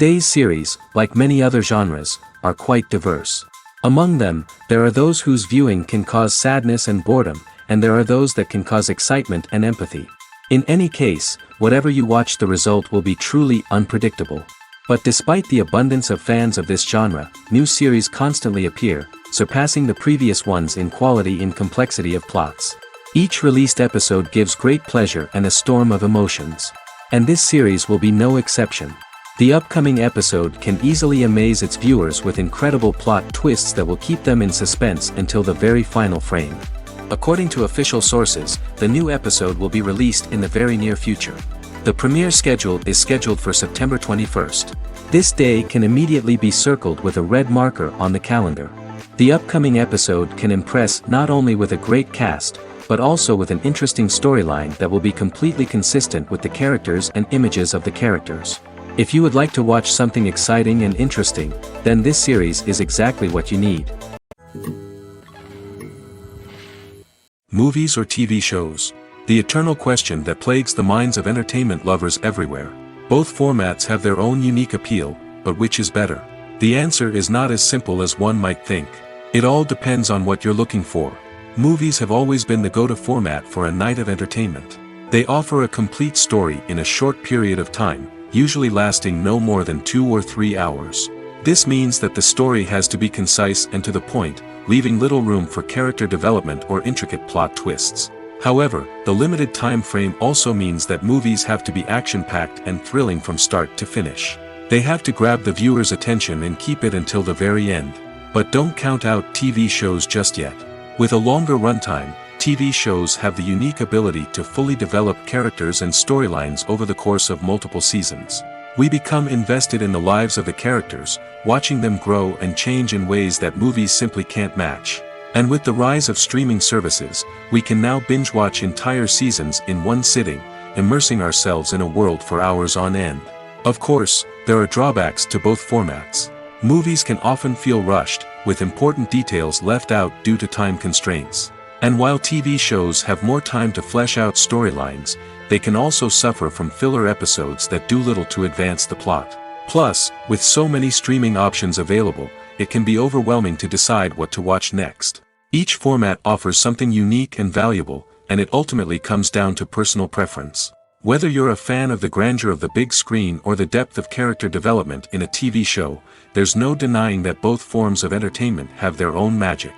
Today's series, like many other genres, are quite diverse. Among them, there are those whose viewing can cause sadness and boredom, and there are those that can cause excitement and empathy. In any case, whatever you watch, the result will be truly unpredictable. But despite the abundance of fans of this genre, new series constantly appear, surpassing the previous ones in quality and complexity of plots. Each released episode gives great pleasure and a storm of emotions. And this series will be no exception. The upcoming episode can easily amaze its viewers with incredible plot twists that will keep them in suspense until the very final frame. According to official sources, the new episode will be released in the very near future. The premiere schedule is scheduled for September 21st. This day can immediately be circled with a red marker on the calendar. The upcoming episode can impress not only with a great cast, but also with an interesting storyline that will be completely consistent with the characters and images of the characters. If you would like to watch something exciting and interesting, then this series is exactly what you need. Movies or TV shows? The eternal question that plagues the minds of entertainment lovers everywhere. Both formats have their own unique appeal, but which is better? The answer is not as simple as one might think. It all depends on what you're looking for. Movies have always been the go-to format for a night of entertainment. They offer a complete story in a short period of time, usually lasting no more than 2 or 3 hours. This means that the story has to be concise and to the point, leaving little room for character development or intricate plot twists. However, the limited time frame also means that movies have to be action-packed and thrilling from start to finish. They have to grab the viewer's attention and keep it until the very end. But don't count out TV shows just yet. With a longer runtime, TV shows have the unique ability to fully develop characters and storylines over the course of multiple seasons. We become invested in the lives of the characters, watching them grow and change in ways that movies simply can't match. And with the rise of streaming services, we can now binge-watch entire seasons in one sitting, immersing ourselves in a world for hours on end. Of course, there are drawbacks to both formats. Movies can often feel rushed, with important details left out due to time constraints. And while TV shows have more time to flesh out storylines, they can also suffer from filler episodes that do little to advance the plot. Plus, with so many streaming options available, it can be overwhelming to decide what to watch next. Each format offers something unique and valuable, and it ultimately comes down to personal preference. Whether you're a fan of the grandeur of the big screen or the depth of character development in a TV show, there's no denying that both forms of entertainment have their own magic.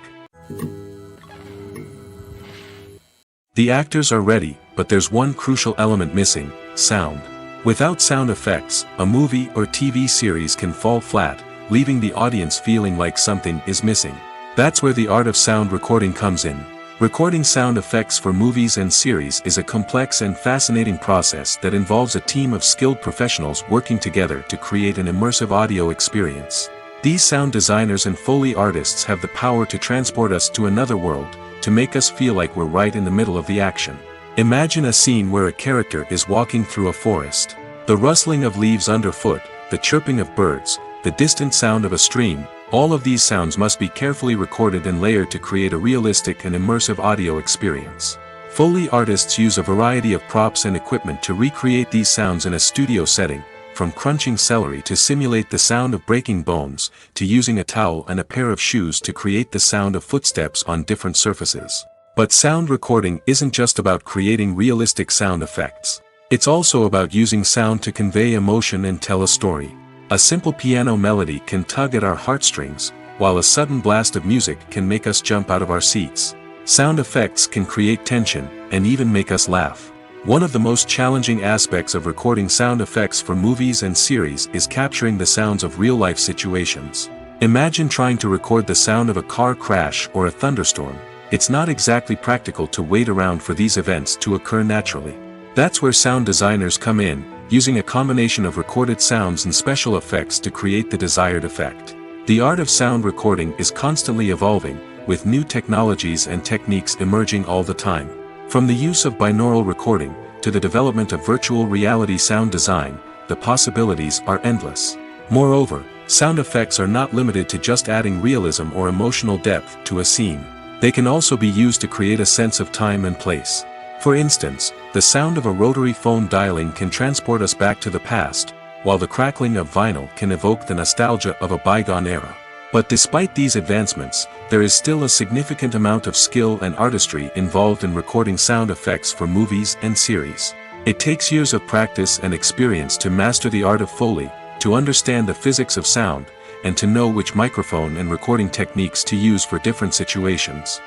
The actors are ready, but there's one crucial element missing: sound. Without sound effects, a movie or TV series can fall flat, leaving the audience feeling like something is missing. That's where the art of sound recording comes in. Recording sound effects for movies and series is a complex and fascinating process that involves a team of skilled professionals working together to create an immersive audio experience. These sound designers and Foley artists have the power to transport us to another world, to make us feel like we're right in the middle of the action. Imagine a scene where a character is walking through a forest. The rustling of leaves underfoot, the chirping of birds, the distant sound of a stream, all of these sounds must be carefully recorded and layered to create a realistic and immersive audio experience. Foley artists use a variety of props and equipment to recreate these sounds in a studio setting, from crunching celery to simulate the sound of breaking bones, to using a towel and a pair of shoes to create the sound of footsteps on different surfaces. But sound recording isn't just about creating realistic sound effects. It's also about using sound to convey emotion and tell a story. A simple piano melody can tug at our heartstrings, while a sudden blast of music can make us jump out of our seats. Sound effects can create tension, and even make us laugh. One of the most challenging aspects of recording sound effects for movies and series is capturing the sounds of real-life situations. Imagine trying to record the sound of a car crash or a thunderstorm. It's not exactly practical to wait around for these events to occur naturally. That's where sound designers come in, using a combination of recorded sounds and special effects to create the desired effect. The art of sound recording is constantly evolving, with new technologies and techniques emerging all the time. From the use of binaural recording, to the development of virtual reality sound design, the possibilities are endless. Moreover, sound effects are not limited to just adding realism or emotional depth to a scene. They can also be used to create a sense of time and place. For instance, the sound of a rotary phone dialing can transport us back to the past, while the crackling of vinyl can evoke the nostalgia of a bygone era. But despite these advancements, there is still a significant amount of skill and artistry involved in recording sound effects for movies and series. It takes years of practice and experience to master the art of Foley, to understand the physics of sound, and to know which microphone and recording techniques to use for different situations.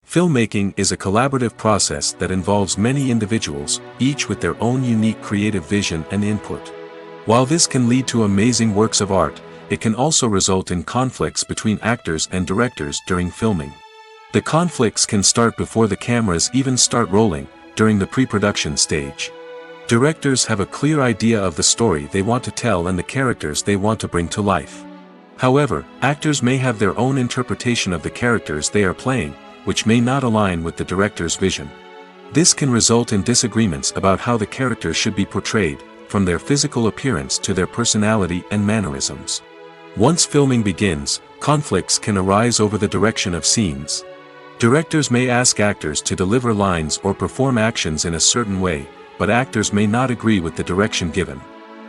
Filmmaking is a collaborative process that involves many individuals, each with their own unique creative vision and input. While this can lead to amazing works of art, it can also result in conflicts between actors and directors during filming. The conflicts can start before the cameras even start rolling, during the pre-production stage. Directors have a clear idea of the story they want to tell and the characters they want to bring to life. However, actors may have their own interpretation of the characters they are playing, which may not align with the director's vision. This can result in disagreements about how the characters should be portrayed, from their physical appearance to their personality and mannerisms. Once filming begins, conflicts can arise over the direction of scenes. Directors may ask actors to deliver lines or perform actions in a certain way, but actors may not agree with the direction given.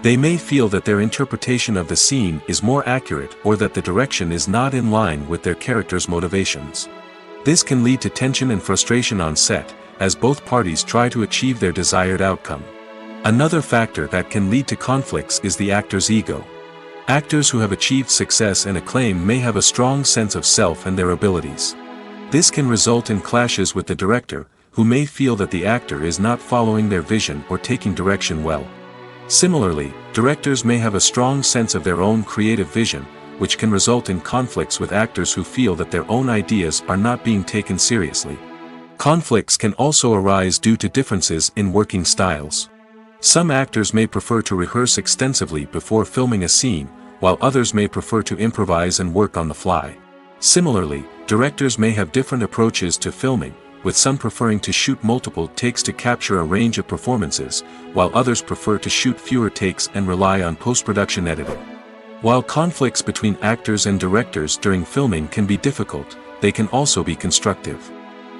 They may feel that their interpretation of the scene is more accurate or that the direction is not in line with their character's motivations. This can lead to tension and frustration on set, as both parties try to achieve their desired outcome. Another factor that can lead to conflicts is the actor's ego. Actors who have achieved success and acclaim may have a strong sense of self and their abilities. This can result in clashes with the director, who may feel that the actor is not following their vision or taking direction well. Similarly, directors may have a strong sense of their own creative vision, which can result in conflicts with actors who feel that their own ideas are not being taken seriously. Conflicts can also arise due to differences in working styles. Some actors may prefer to rehearse extensively before filming a scene, while others may prefer to improvise and work on the fly. Similarly, directors may have different approaches to filming, with some preferring to shoot multiple takes to capture a range of performances, while others prefer to shoot fewer takes and rely on post-production editing. While conflicts between actors and directors during filming can be difficult, they can also be constructive.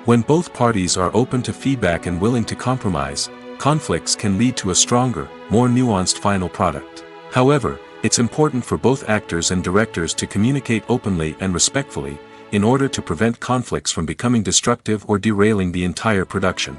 When both parties are open to feedback and willing to compromise, conflicts can lead to a stronger, more nuanced final product. However, it's important for both actors and directors to communicate openly and respectfully, in order to prevent conflicts from becoming destructive or derailing the entire production.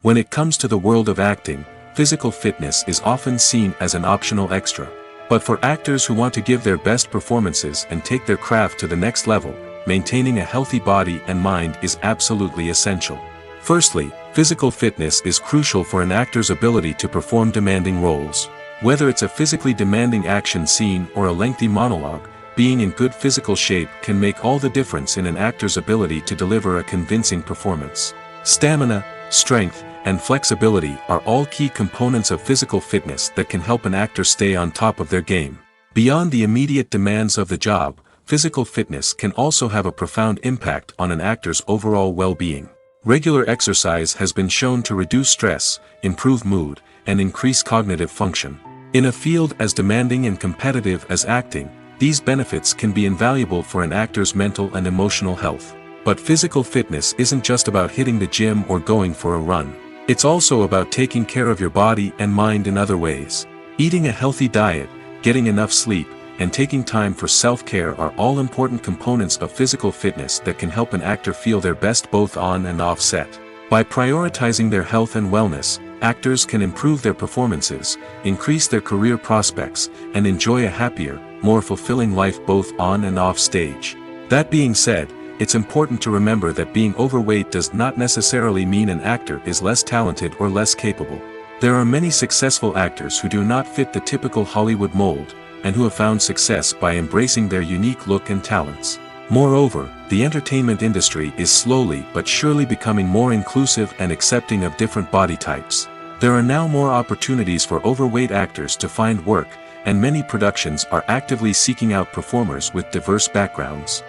When it comes to the world of acting, physical fitness is often seen as an optional extra. But for actors who want to give their best performances and take their craft to the next level, maintaining a healthy body and mind is absolutely essential. Firstly, physical fitness is crucial for an actor's ability to perform demanding roles. Whether it's a physically demanding action scene or a lengthy monologue, being in good physical shape can make all the difference in an actor's ability to deliver a convincing performance. Stamina, strength, and flexibility are all key components of physical fitness that can help an actor stay on top of their game. Beyond the immediate demands of the job, physical fitness can also have a profound impact on an actor's overall well-being. Regular exercise has been shown to reduce stress, improve mood, and increase cognitive function. In a field as demanding and competitive as acting, these benefits can be invaluable for an actor's mental and emotional health. But physical fitness isn't just about hitting the gym or going for a run. It's also about taking care of your body and mind in other ways. Eating a healthy diet, getting enough sleep, and taking time for self-care are all important components of physical fitness that can help an actor feel their best both on and off set. By prioritizing their health and wellness, actors can improve their performances, increase their career prospects, and enjoy a happier, more fulfilling life both on and off stage. That being said, it's important to remember that being overweight does not necessarily mean an actor is less talented or less capable. There are many successful actors who do not fit the typical Hollywood mold, and who have found success by embracing their unique look and talents. Moreover, the entertainment industry is slowly but surely becoming more inclusive and accepting of different body types. There are now more opportunities for overweight actors to find work, and many productions are actively seeking out performers with diverse backgrounds.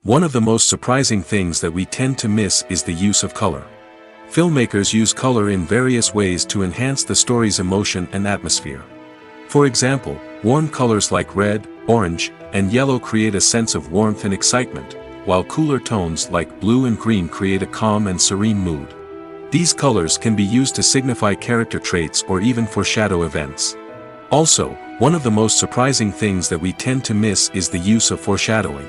One of the most surprising things that we tend to miss is the use of color. Filmmakers use color in various ways to enhance the story's emotion and atmosphere. For example, warm colors like red, orange, and yellow create a sense of warmth and excitement, while cooler tones like blue and green create a calm and serene mood. These colors can be used to signify character traits or even foreshadow events. Also, one of the most surprising things that we tend to miss is the use of foreshadowing.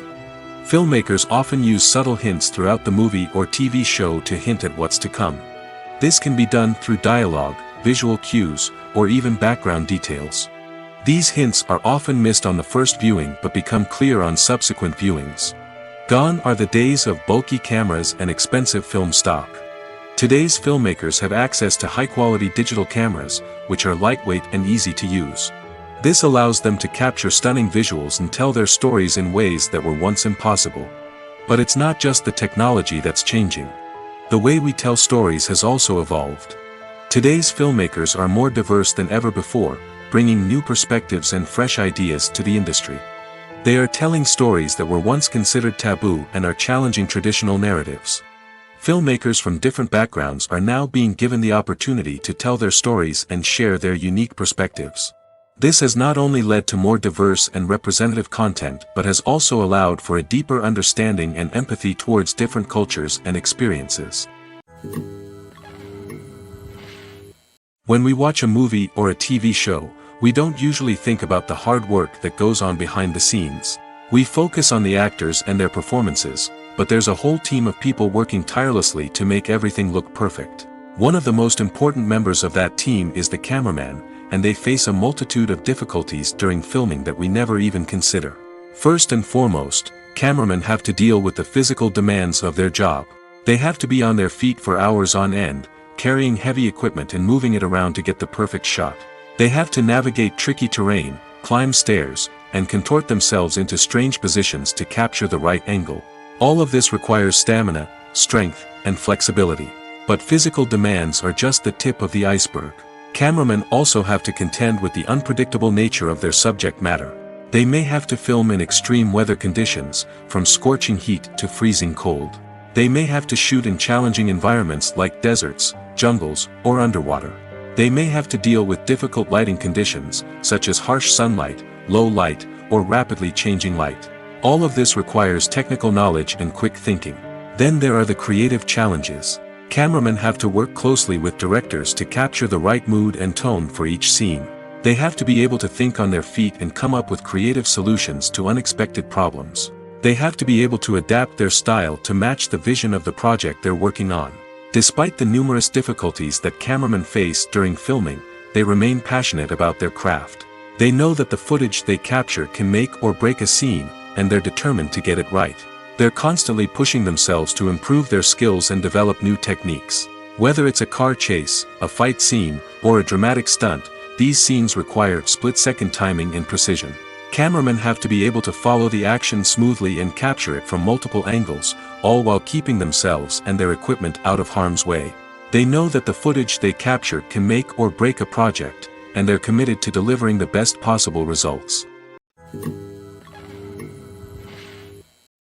Filmmakers often use subtle hints throughout the movie or TV show to hint at what's to come. This can be done through dialogue, visual cues, or even background details. These hints are often missed on the first viewing but become clear on subsequent viewings. Gone are the days of bulky cameras and expensive film stock. Today's filmmakers have access to high-quality digital cameras, which are lightweight and easy to use. This allows them to capture stunning visuals and tell their stories in ways that were once impossible. But it's not just the technology that's changing. The way we tell stories has also evolved. Today's filmmakers are more diverse than ever before, bringing new perspectives and fresh ideas to the industry. They are telling stories that were once considered taboo and are challenging traditional narratives. Filmmakers from different backgrounds are now being given the opportunity to tell their stories and share their unique perspectives. This has not only led to more diverse and representative content but has also allowed for a deeper understanding and empathy towards different cultures and experiences. When we watch a movie or a TV show, we don't usually think about the hard work that goes on behind the scenes. We focus on the actors and their performances, but there's a whole team of people working tirelessly to make everything look perfect. One of the most important members of that team is the cameraman, and they face a multitude of difficulties during filming that we never even consider. First and foremost, cameramen have to deal with the physical demands of their job. They have to be on their feet for hours on end, carrying heavy equipment and moving it around to get the perfect shot. They have to navigate tricky terrain, climb stairs, and contort themselves into strange positions to capture the right angle. All of this requires stamina, strength, and flexibility. But physical demands are just the tip of the iceberg. Cameramen also have to contend with the unpredictable nature of their subject matter. They may have to film in extreme weather conditions, from scorching heat to freezing cold. They may have to shoot in challenging environments like deserts, jungles, or underwater. They may have to deal with difficult lighting conditions, such as harsh sunlight, low light, or rapidly changing light. All of this requires technical knowledge and quick thinking. Then there are the creative challenges. Cameramen have to work closely with directors to capture the right mood and tone for each scene. They have to be able to think on their feet and come up with creative solutions to unexpected problems. They have to be able to adapt their style to match the vision of the project they're working on. Despite the numerous difficulties that cameramen face during filming, they remain passionate about their craft. They know that the footage they capture can make or break a scene, and they're determined to get it right. They're constantly pushing themselves to improve their skills and develop new techniques. Whether it's a car chase, a fight scene, or a dramatic stunt, these scenes require split-second timing and precision. Cameramen have to be able to follow the action smoothly and capture it from multiple angles, all while keeping themselves and their equipment out of harm's way. They know that the footage they capture can make or break a project, and they're committed to delivering the best possible results.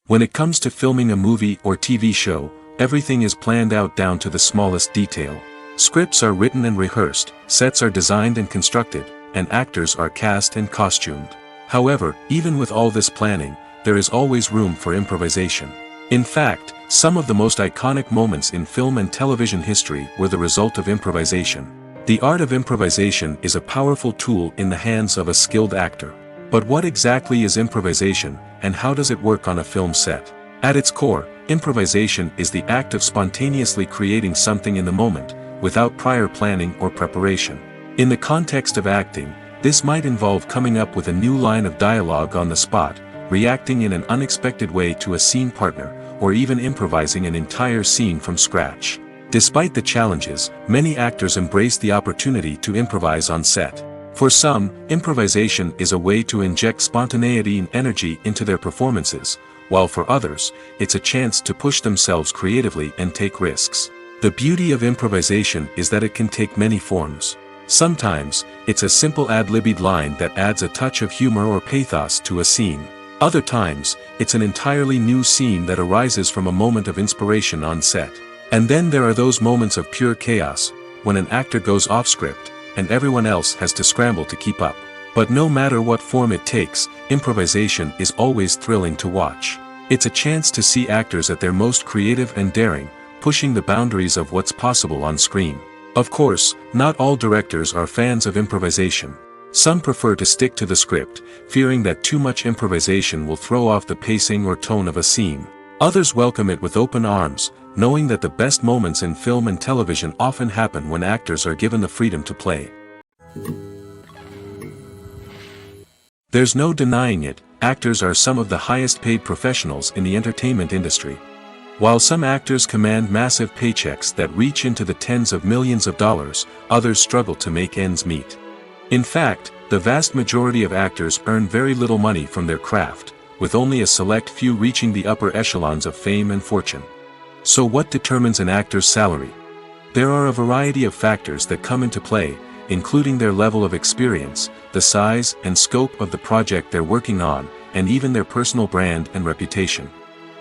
When it comes to filming a movie or TV show, everything is planned out down to the smallest detail. Scripts are written and rehearsed, sets are designed and constructed, and actors are cast and costumed. However, even with all this planning, there is always room for improvisation. In fact, some of the most iconic moments in film and television history were the result of improvisation. The art of improvisation is a powerful tool in the hands of a skilled actor. But what exactly is improvisation, and how does it work on a film set? At its core, improvisation is the act of spontaneously creating something in the moment, without prior planning or preparation. In the context of acting, this might involve coming up with a new line of dialogue on the spot, reacting in an unexpected way to a scene partner, or even improvising an entire scene from scratch. Despite the challenges, many actors embrace the opportunity to improvise on set. For some, improvisation is a way to inject spontaneity and energy into their performances, while for others, it's a chance to push themselves creatively and take risks. The beauty of improvisation is that it can take many forms. Sometimes, it's a simple ad-libbed line that adds a touch of humor or pathos to a scene. Other times, it's an entirely new scene that arises from a moment of inspiration on set. And then there are those moments of pure chaos, when an actor goes off script, and everyone else has to scramble to keep up. But no matter what form it takes, improvisation is always thrilling to watch. It's a chance to see actors at their most creative and daring, pushing the boundaries of what's possible on screen. Of course, not all directors are fans of improvisation. Some prefer to stick to the script, fearing that too much improvisation will throw off the pacing or tone of a scene. Others welcome it with open arms, knowing that the best moments in film and television often happen when actors are given the freedom to play. There's no denying it, actors are some of the highest paid professionals in the entertainment industry. While some actors command massive paychecks that reach into the tens of millions of dollars, others struggle to make ends meet. In fact, the vast majority of actors earn very little money from their craft, with only a select few reaching the upper echelons of fame and fortune. So what determines an actor's salary? There are a variety of factors that come into play, including their level of experience, the size and scope of the project they're working on, and even their personal brand and reputation.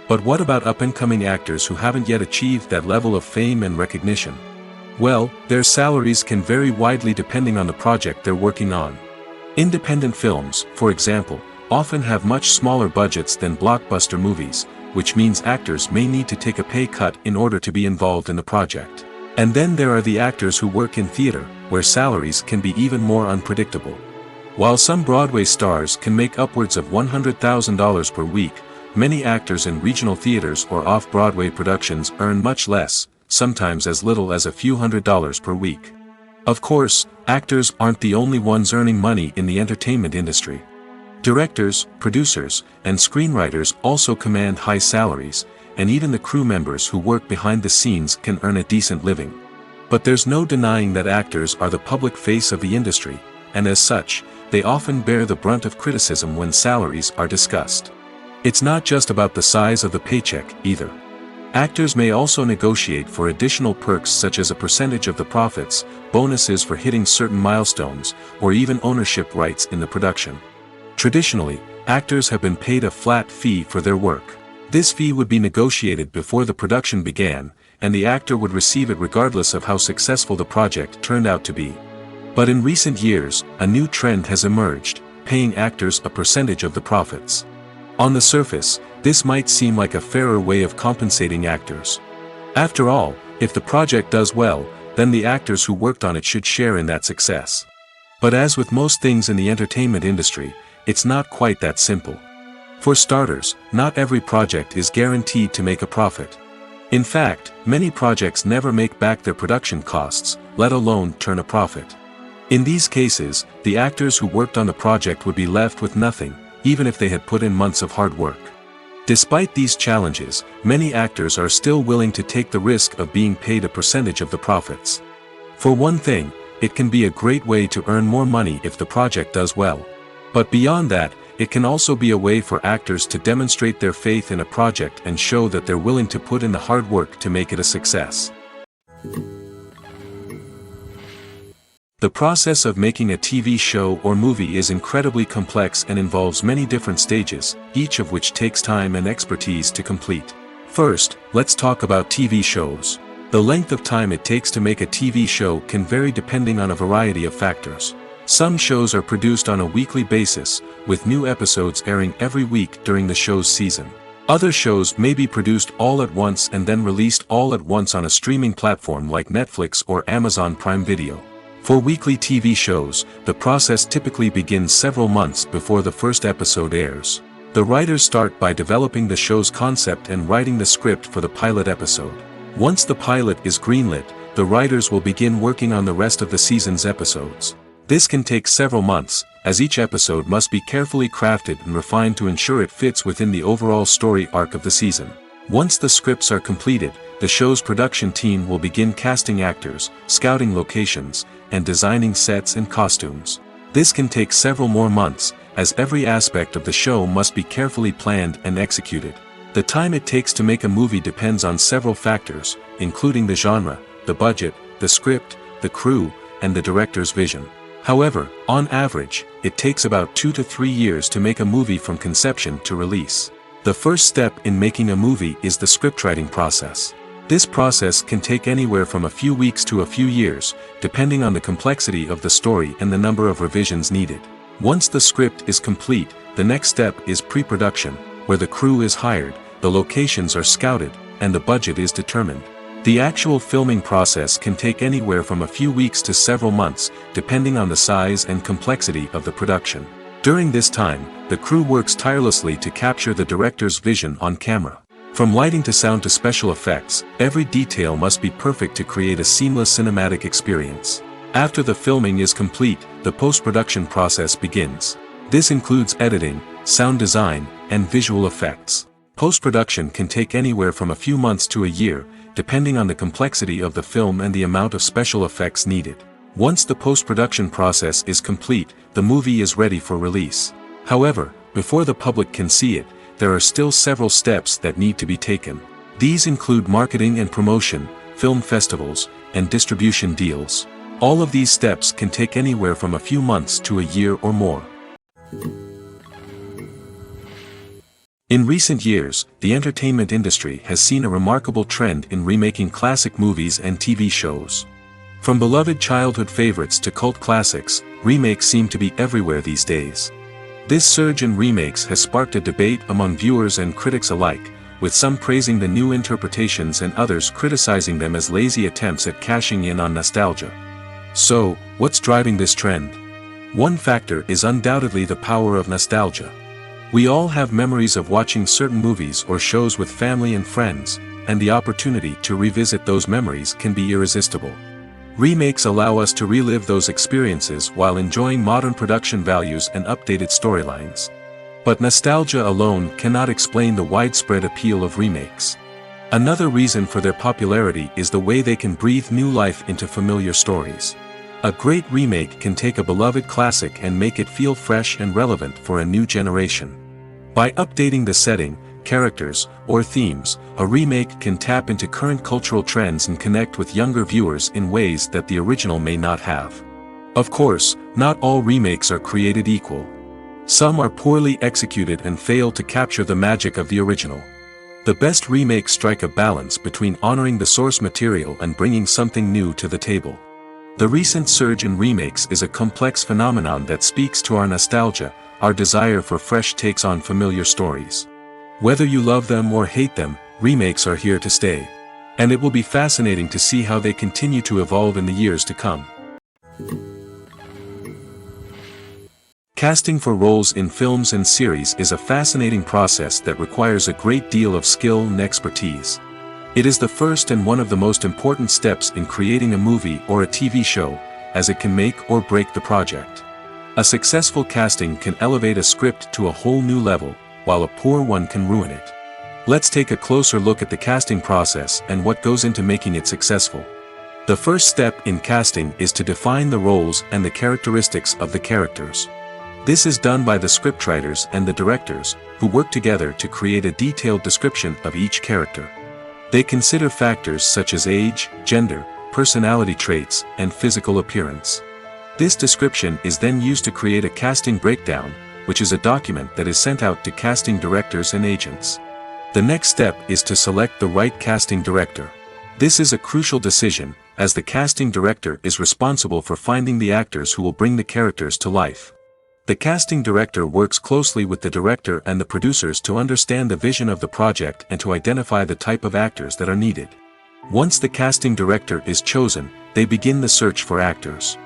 But what about up-and-coming actors who haven't yet achieved that level of fame and recognition? Well, their salaries can vary widely depending on the project they're working on. Independent films, for example, often have much smaller budgets than blockbuster movies, which means actors may need to take a pay cut in order to be involved in the project. And then there are the actors who work in theater, where salaries can be even more unpredictable. While some Broadway stars can make upwards of $100,000 per week, many actors in regional theaters or off-Broadway productions earn much less, sometimes as little as a few $100s per week. Of course, actors aren't the only ones earning money in the entertainment industry. Directors, producers, and screenwriters also command high salaries, and even the crew members who work behind the scenes can earn a decent living. But there's no denying that actors are the public face of the industry, and as such, they often bear the brunt of criticism when salaries are discussed. It's not just about the size of the paycheck, either. Actors may also negotiate for additional perks such as a percentage of the profits, bonuses for hitting certain milestones, or even ownership rights in the production. Traditionally, actors have been paid a flat fee for their work. This fee would be negotiated before the production began, and the actor would receive it regardless of how successful the project turned out to be. But in recent years, a new trend has emerged, paying actors a percentage of the profits. On the surface, this might seem like a fairer way of compensating actors. After all, if the project does well, then the actors who worked on it should share in that success. But as with most things in the entertainment industry, it's not quite that simple. For starters, not every project is guaranteed to make a profit. In fact, many projects never make back their production costs, let alone turn a profit. In these cases, the actors who worked on the project would be left with nothing, even if they had put in months of hard work. Despite these challenges, many actors are still willing to take the risk of being paid a percentage of the profits. For one thing, it can be a great way to earn more money if the project does well. But beyond that, it can also be a way for actors to demonstrate their faith in a project and show that they're willing to put in the hard work to make it a success. The process of making a TV show or movie is incredibly complex and involves many different stages, each of which takes time and expertise to complete. First, let's talk about TV shows. The length of time it takes to make a TV show can vary depending on a variety of factors. Some shows are produced on a weekly basis, with new episodes airing every week during the show's season. Other shows may be produced all at once and then released all at once on a streaming platform like Netflix or Amazon Prime Video. For weekly TV shows, the process typically begins several months before the first episode airs. The writers start by developing the show's concept and writing the script for the pilot episode. Once the pilot is greenlit, the writers will begin working on the rest of the season's episodes. This can take several months, as each episode must be carefully crafted and refined to ensure it fits within the overall story arc of the season. Once the scripts are completed, the show's production team will begin casting actors, scouting locations, and designing sets and costumes. This can take several more months, as every aspect of the show must be carefully planned and executed. The time it takes to make a movie depends on several factors, including the genre, the budget, the script, the crew, and the director's vision. However, on average, it takes about 2 to 3 years to make a movie from conception to release. The first step in making a movie is the scriptwriting process. This process can take anywhere from a few weeks to a few years, depending on the complexity of the story and the number of revisions needed. Once the script is complete, the next step is pre-production, where the crew is hired, the locations are scouted, and the budget is determined. The actual filming process can take anywhere from a few weeks to several months, depending on the size and complexity of the production. During this time, the crew works tirelessly to capture the director's vision on camera. From lighting to sound to special effects, every detail must be perfect to create a seamless cinematic experience. After the filming is complete, the post-production process begins. This includes editing, sound design, and visual effects. Post-production can take anywhere from a few months to a year, depending on the complexity of the film and the amount of special effects needed. Once the post-production process is complete, the movie is ready for release. However, before the public can see it, there are still several steps that need to be taken. These include marketing and promotion, film festivals, and distribution deals. All of these steps can take anywhere from a few months to a year or more. In recent years, the entertainment industry has seen a remarkable trend in remaking classic movies and TV shows. From beloved childhood favorites to cult classics, remakes seem to be everywhere these days. This surge in remakes has sparked a debate among viewers and critics alike, with some praising the new interpretations and others criticizing them as lazy attempts at cashing in on nostalgia. So, what's driving this trend? One factor is undoubtedly the power of nostalgia. We all have memories of watching certain movies or shows with family and friends, and the opportunity to revisit those memories can be irresistible. Remakes allow us to relive those experiences while enjoying modern production values and updated storylines. But nostalgia alone cannot explain the widespread appeal of remakes. Another reason for their popularity is the way they can breathe new life into familiar stories. A great remake can take a beloved classic and make it feel fresh and relevant for a new generation. By updating the setting, characters, or themes, a remake can tap into current cultural trends and connect with younger viewers in ways that the original may not have. Of course, not all remakes are created equal. Some are poorly executed and fail to capture the magic of the original. The best remakes strike a balance between honoring the source material and bringing something new to the table. The recent surge in remakes is a complex phenomenon that speaks to our nostalgia, our desire for fresh takes on familiar stories. Whether you love them or hate them, remakes are here to stay. And it will be fascinating to see how they continue to evolve in the years to come. Casting for roles in films and series is a fascinating process that requires a great deal of skill and expertise. It is the first and one of the most important steps in creating a movie or a TV show, as it can make or break the project. A successful casting can elevate a script to a whole new level, while a poor one can ruin it. Let's take a closer look at the casting process and what goes into making it successful. The first step in casting is to define the roles and the characteristics of the characters. This is done by the scriptwriters and the directors, who work together to create a detailed description of each character. They consider factors such as age, gender, personality traits, and physical appearance. This description is then used to create a casting breakdown, which is a document that is sent out to casting directors and agents. The next step is to select the right casting director. This is a crucial decision, as the casting director is responsible for finding the actors who will bring the characters to life. The casting director works closely with the director and the producers to understand the vision of the project and to identify the type of actors that are needed. Once the casting director is chosen, they begin the search for actors.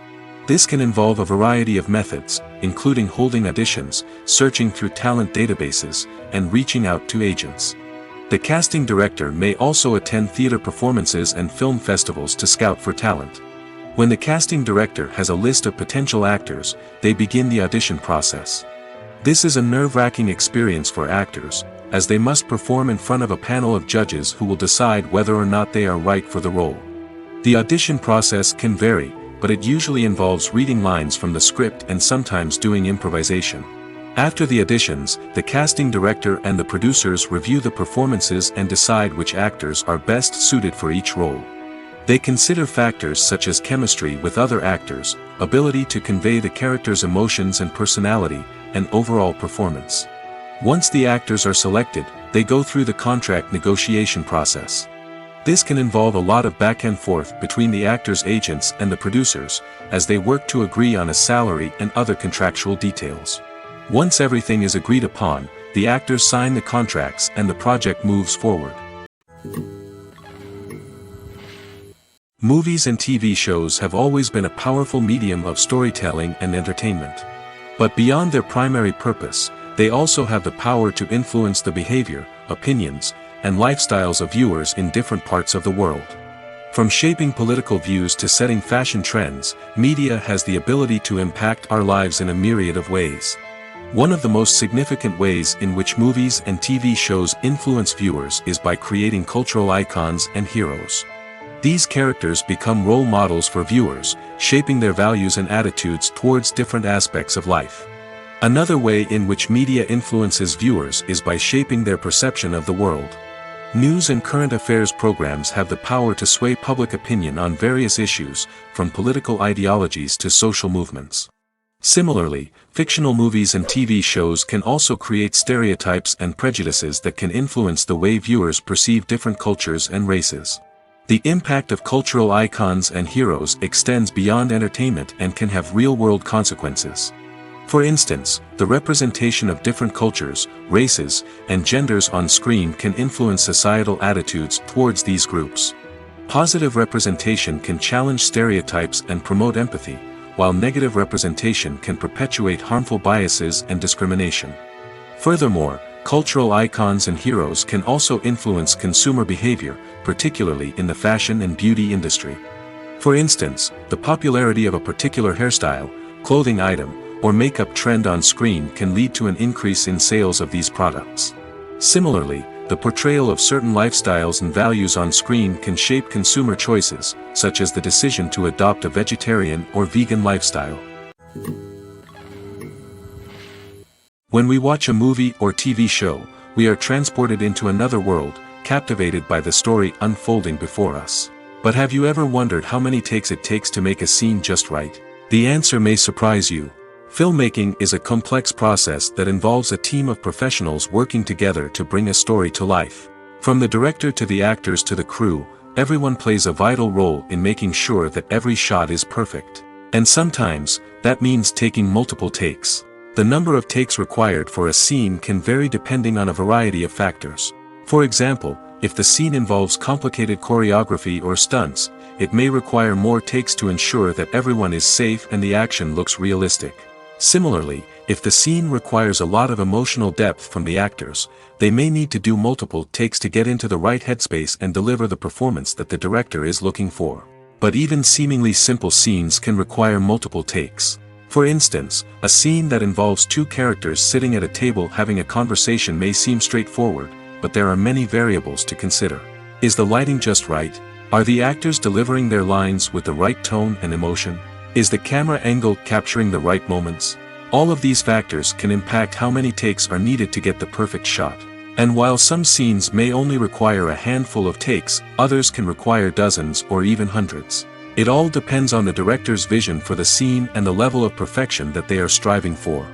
This can involve a variety of methods, including holding auditions, searching through talent databases, and reaching out to agents. The casting director may also attend theater performances and film festivals to scout for talent. When the casting director has a list of potential actors, they begin the audition process. This is a nerve-wracking experience for actors, as they must perform in front of a panel of judges who will decide whether or not they are right for the role. The audition process can vary, but it usually involves reading lines from the script and sometimes doing improvisation. After the auditions, the casting director and the producers review the performances and decide which actors are best suited for each role. They consider factors such as chemistry with other actors, ability to convey the character's emotions and personality, and overall performance. Once the actors are selected, they go through the contract negotiation process. This can involve a lot of back and forth between the actors' agents and the producers, as they work to agree on a salary and other contractual details. Once everything is agreed upon, the actors sign the contracts and the project moves forward. Movies and TV shows have always been a powerful medium of storytelling and entertainment. But beyond their primary purpose, they also have the power to influence the behavior, opinions, and lifestyles of viewers in different parts of the world. From shaping political views to setting fashion trends, media has the ability to impact our lives in a myriad of ways. One of the most significant ways in which movies and TV shows influence viewers is by creating cultural icons and heroes. These characters become role models for viewers, shaping their values and attitudes towards different aspects of life. Another way in which media influences viewers is by shaping their perception of the world. News and current affairs programs have the power to sway public opinion on various issues, from political ideologies to social movements. Similarly, fictional movies and TV shows can also create stereotypes and prejudices that can influence the way viewers perceive different cultures and races. The impact of cultural icons and heroes extends beyond entertainment and can have real-world consequences. For instance, the representation of different cultures, races, and genders on screen can influence societal attitudes towards these groups. Positive representation can challenge stereotypes and promote empathy, while negative representation can perpetuate harmful biases and discrimination. Furthermore, cultural icons and heroes can also influence consumer behavior, particularly in the fashion and beauty industry. For instance, the popularity of a particular hairstyle, clothing item, or makeup trend on screen can lead to an increase in sales of these products. Similarly, the portrayal of certain lifestyles and values on screen can shape consumer choices, such as the decision to adopt a vegetarian or vegan lifestyle. When we watch a movie or TV show, we are transported into another world, captivated by the story unfolding before us. But have you ever wondered how many takes it takes to make a scene just right? The answer may surprise you. Filmmaking is a complex process that involves a team of professionals working together to bring a story to life. From the director to the actors to the crew, everyone plays a vital role in making sure that every shot is perfect. And sometimes, that means taking multiple takes. The number of takes required for a scene can vary depending on a variety of factors. For example, if the scene involves complicated choreography or stunts, it may require more takes to ensure that everyone is safe and the action looks realistic. Similarly, if the scene requires a lot of emotional depth from the actors, they may need to do multiple takes to get into the right headspace and deliver the performance that the director is looking for. But even seemingly simple scenes can require multiple takes. For instance, a scene that involves two characters sitting at a table having a conversation may seem straightforward, but there are many variables to consider. Is the lighting just right? Are the actors delivering their lines with the right tone and emotion? Is the camera angle capturing the right moments? All of these factors can impact how many takes are needed to get the perfect shot. And while some scenes may only require a handful of takes, others can require dozens or even hundreds. It all depends on the director's vision for the scene and the level of perfection that they are striving for.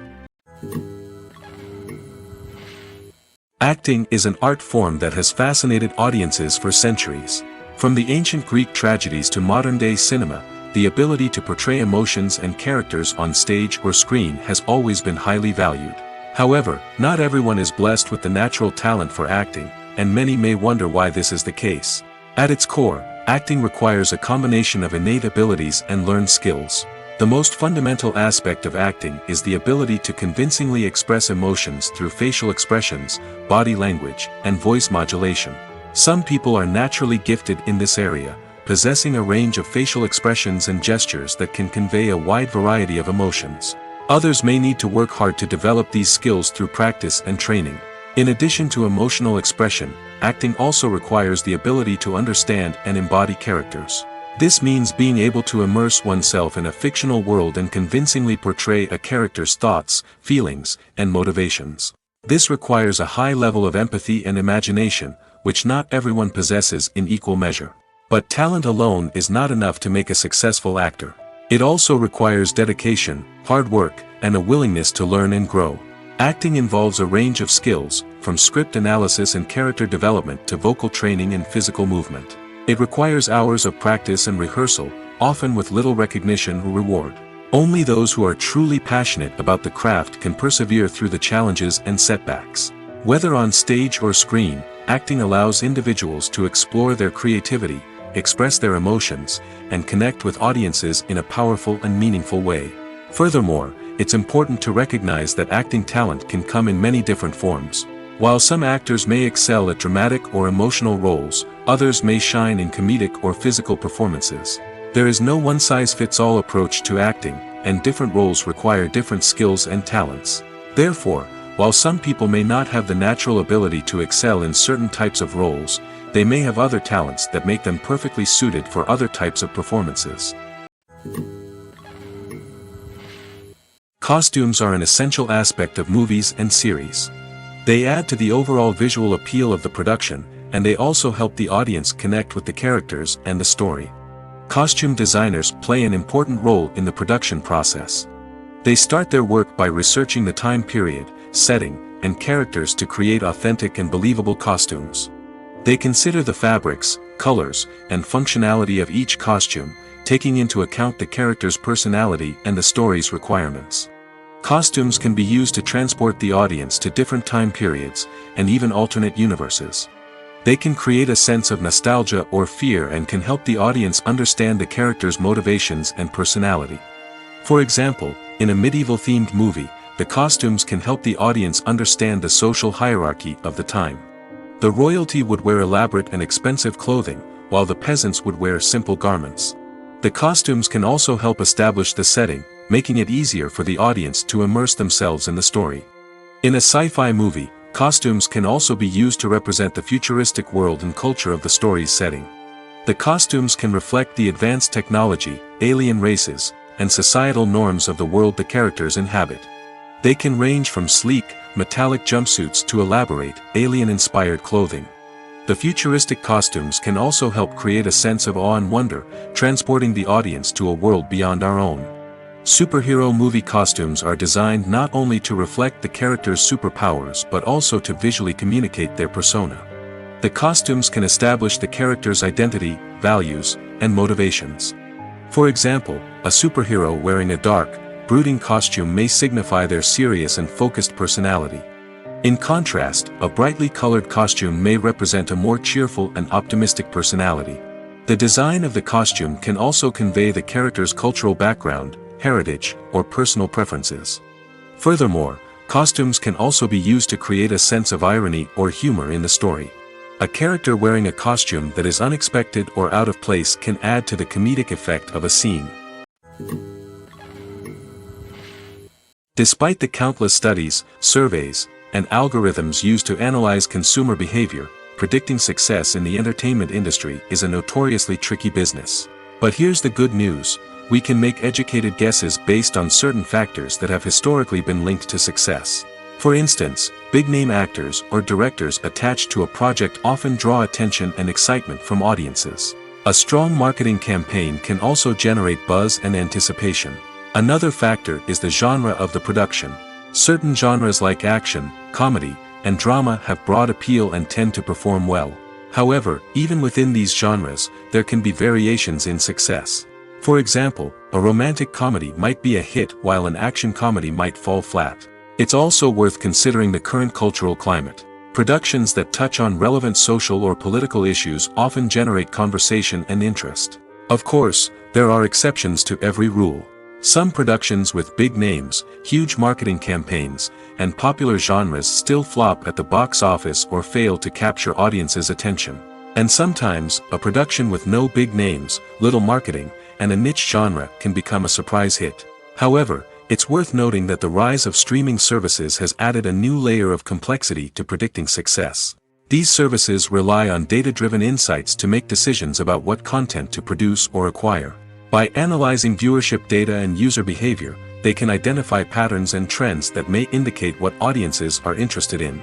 Acting is an art form that has fascinated audiences for centuries. From the ancient Greek tragedies to modern-day cinema, the ability to portray emotions and characters on stage or screen has always been highly valued. However, not everyone is blessed with the natural talent for acting, and many may wonder why this is the case. At its core, acting requires a combination of innate abilities and learned skills. The most fundamental aspect of acting is the ability to convincingly express emotions through facial expressions, body language, and voice modulation. Some people are naturally gifted in this area, possessing a range of facial expressions and gestures that can convey a wide variety of emotions. Others may need to work hard to develop these skills through practice and training. In addition to emotional expression, acting also requires the ability to understand and embody characters. This means being able to immerse oneself in a fictional world and convincingly portray a character's thoughts, feelings, and motivations. This requires a high level of empathy and imagination, which not everyone possesses in equal measure. But talent alone is not enough to make a successful actor. It also requires dedication, hard work, and a willingness to learn and grow. Acting involves a range of skills, from script analysis and character development to vocal training and physical movement. It requires hours of practice and rehearsal, often with little recognition or reward. Only those who are truly passionate about the craft can persevere through the challenges and setbacks. Whether on stage or screen, acting allows individuals to explore their creativity, express their emotions, and connect with audiences in a powerful and meaningful way. Furthermore, it's important to recognize that acting talent can come in many different forms. While some actors may excel at dramatic or emotional roles, others may shine in comedic or physical performances. There is no one-size-fits-all approach to acting, and different roles require different skills and talents. Therefore, while some people may not have the natural ability to excel in certain types of roles, they may have other talents that make them perfectly suited for other types of performances. Costumes are an essential aspect of movies and series. They add to the overall visual appeal of the production, and they also help the audience connect with the characters and the story. Costume designers play an important role in the production process. They start their work by researching the time period, setting, and characters to create authentic and believable costumes. They consider the fabrics, colors, and functionality of each costume, taking into account the character's personality and the story's requirements. Costumes can be used to transport the audience to different time periods, and even alternate universes. They can create a sense of nostalgia or fear and can help the audience understand the character's motivations and personality. For example, in a medieval-themed movie, the costumes can help the audience understand the social hierarchy of the time. The royalty would wear elaborate and expensive clothing, while the peasants would wear simple garments. The costumes can also help establish the setting, making it easier for the audience to immerse themselves in the story. In a sci-fi movie, costumes can also be used to represent the futuristic world and culture of the story's setting. The costumes can reflect the advanced technology, alien races, and societal norms of the world the characters inhabit. They can range from sleek, metallic jumpsuits to elaborate, alien-inspired clothing. The futuristic costumes can also help create a sense of awe and wonder, transporting the audience to a world beyond our own. Superhero movie costumes are designed not only to reflect the character's superpowers but also to visually communicate their persona. The costumes can establish the character's identity, values, and motivations. For example, a superhero wearing a dark, brooding costume may signify their serious and focused personality. In contrast, a brightly colored costume may represent a more cheerful and optimistic personality. The design of the costume can also convey the character's cultural background, heritage, or personal preferences. Furthermore, costumes can also be used to create a sense of irony or humor in the story. A character wearing a costume that is unexpected or out of place can add to the comedic effect of a scene. Despite the countless studies, surveys, and algorithms used to analyze consumer behavior, predicting success in the entertainment industry is a notoriously tricky business. But here's the good news: we can make educated guesses based on certain factors that have historically been linked to success. For instance, big-name actors or directors attached to a project often draw attention and excitement from audiences. A strong marketing campaign can also generate buzz and anticipation. Another factor is the genre of the production. Certain genres like action, comedy, and drama have broad appeal and tend to perform well. However, even within these genres, there can be variations in success. For example, a romantic comedy might be a hit while an action comedy might fall flat. It's also worth considering the current cultural climate. Productions that touch on relevant social or political issues often generate conversation and interest. Of course, there are exceptions to every rule. Some productions with big names, huge marketing campaigns, and popular genres still flop at the box office or fail to capture audiences' attention. And sometimes, a production with no big names, little marketing, and a niche genre can become a surprise hit. However, it's worth noting that the rise of streaming services has added a new layer of complexity to predicting success. These services rely on data-driven insights to make decisions about what content to produce or acquire. By analyzing viewership data and user behavior, they can identify patterns and trends that may indicate what audiences are interested in.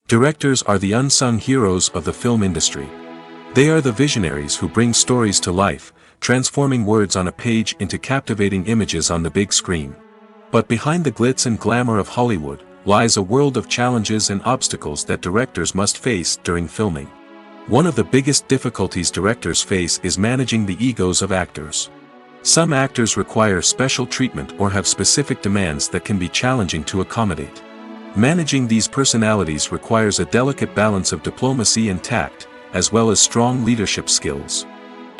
Directors are the unsung heroes of the film industry. They are the visionaries who bring stories to life, transforming words on a page into captivating images on the big screen. But behind the glitz and glamour of Hollywood lies a world of challenges and obstacles that directors must face during filming. One of the biggest difficulties directors face is managing the egos of actors. Some actors require special treatment or have specific demands that can be challenging to accommodate. Managing these personalities requires a delicate balance of diplomacy and tact, as well as strong leadership skills.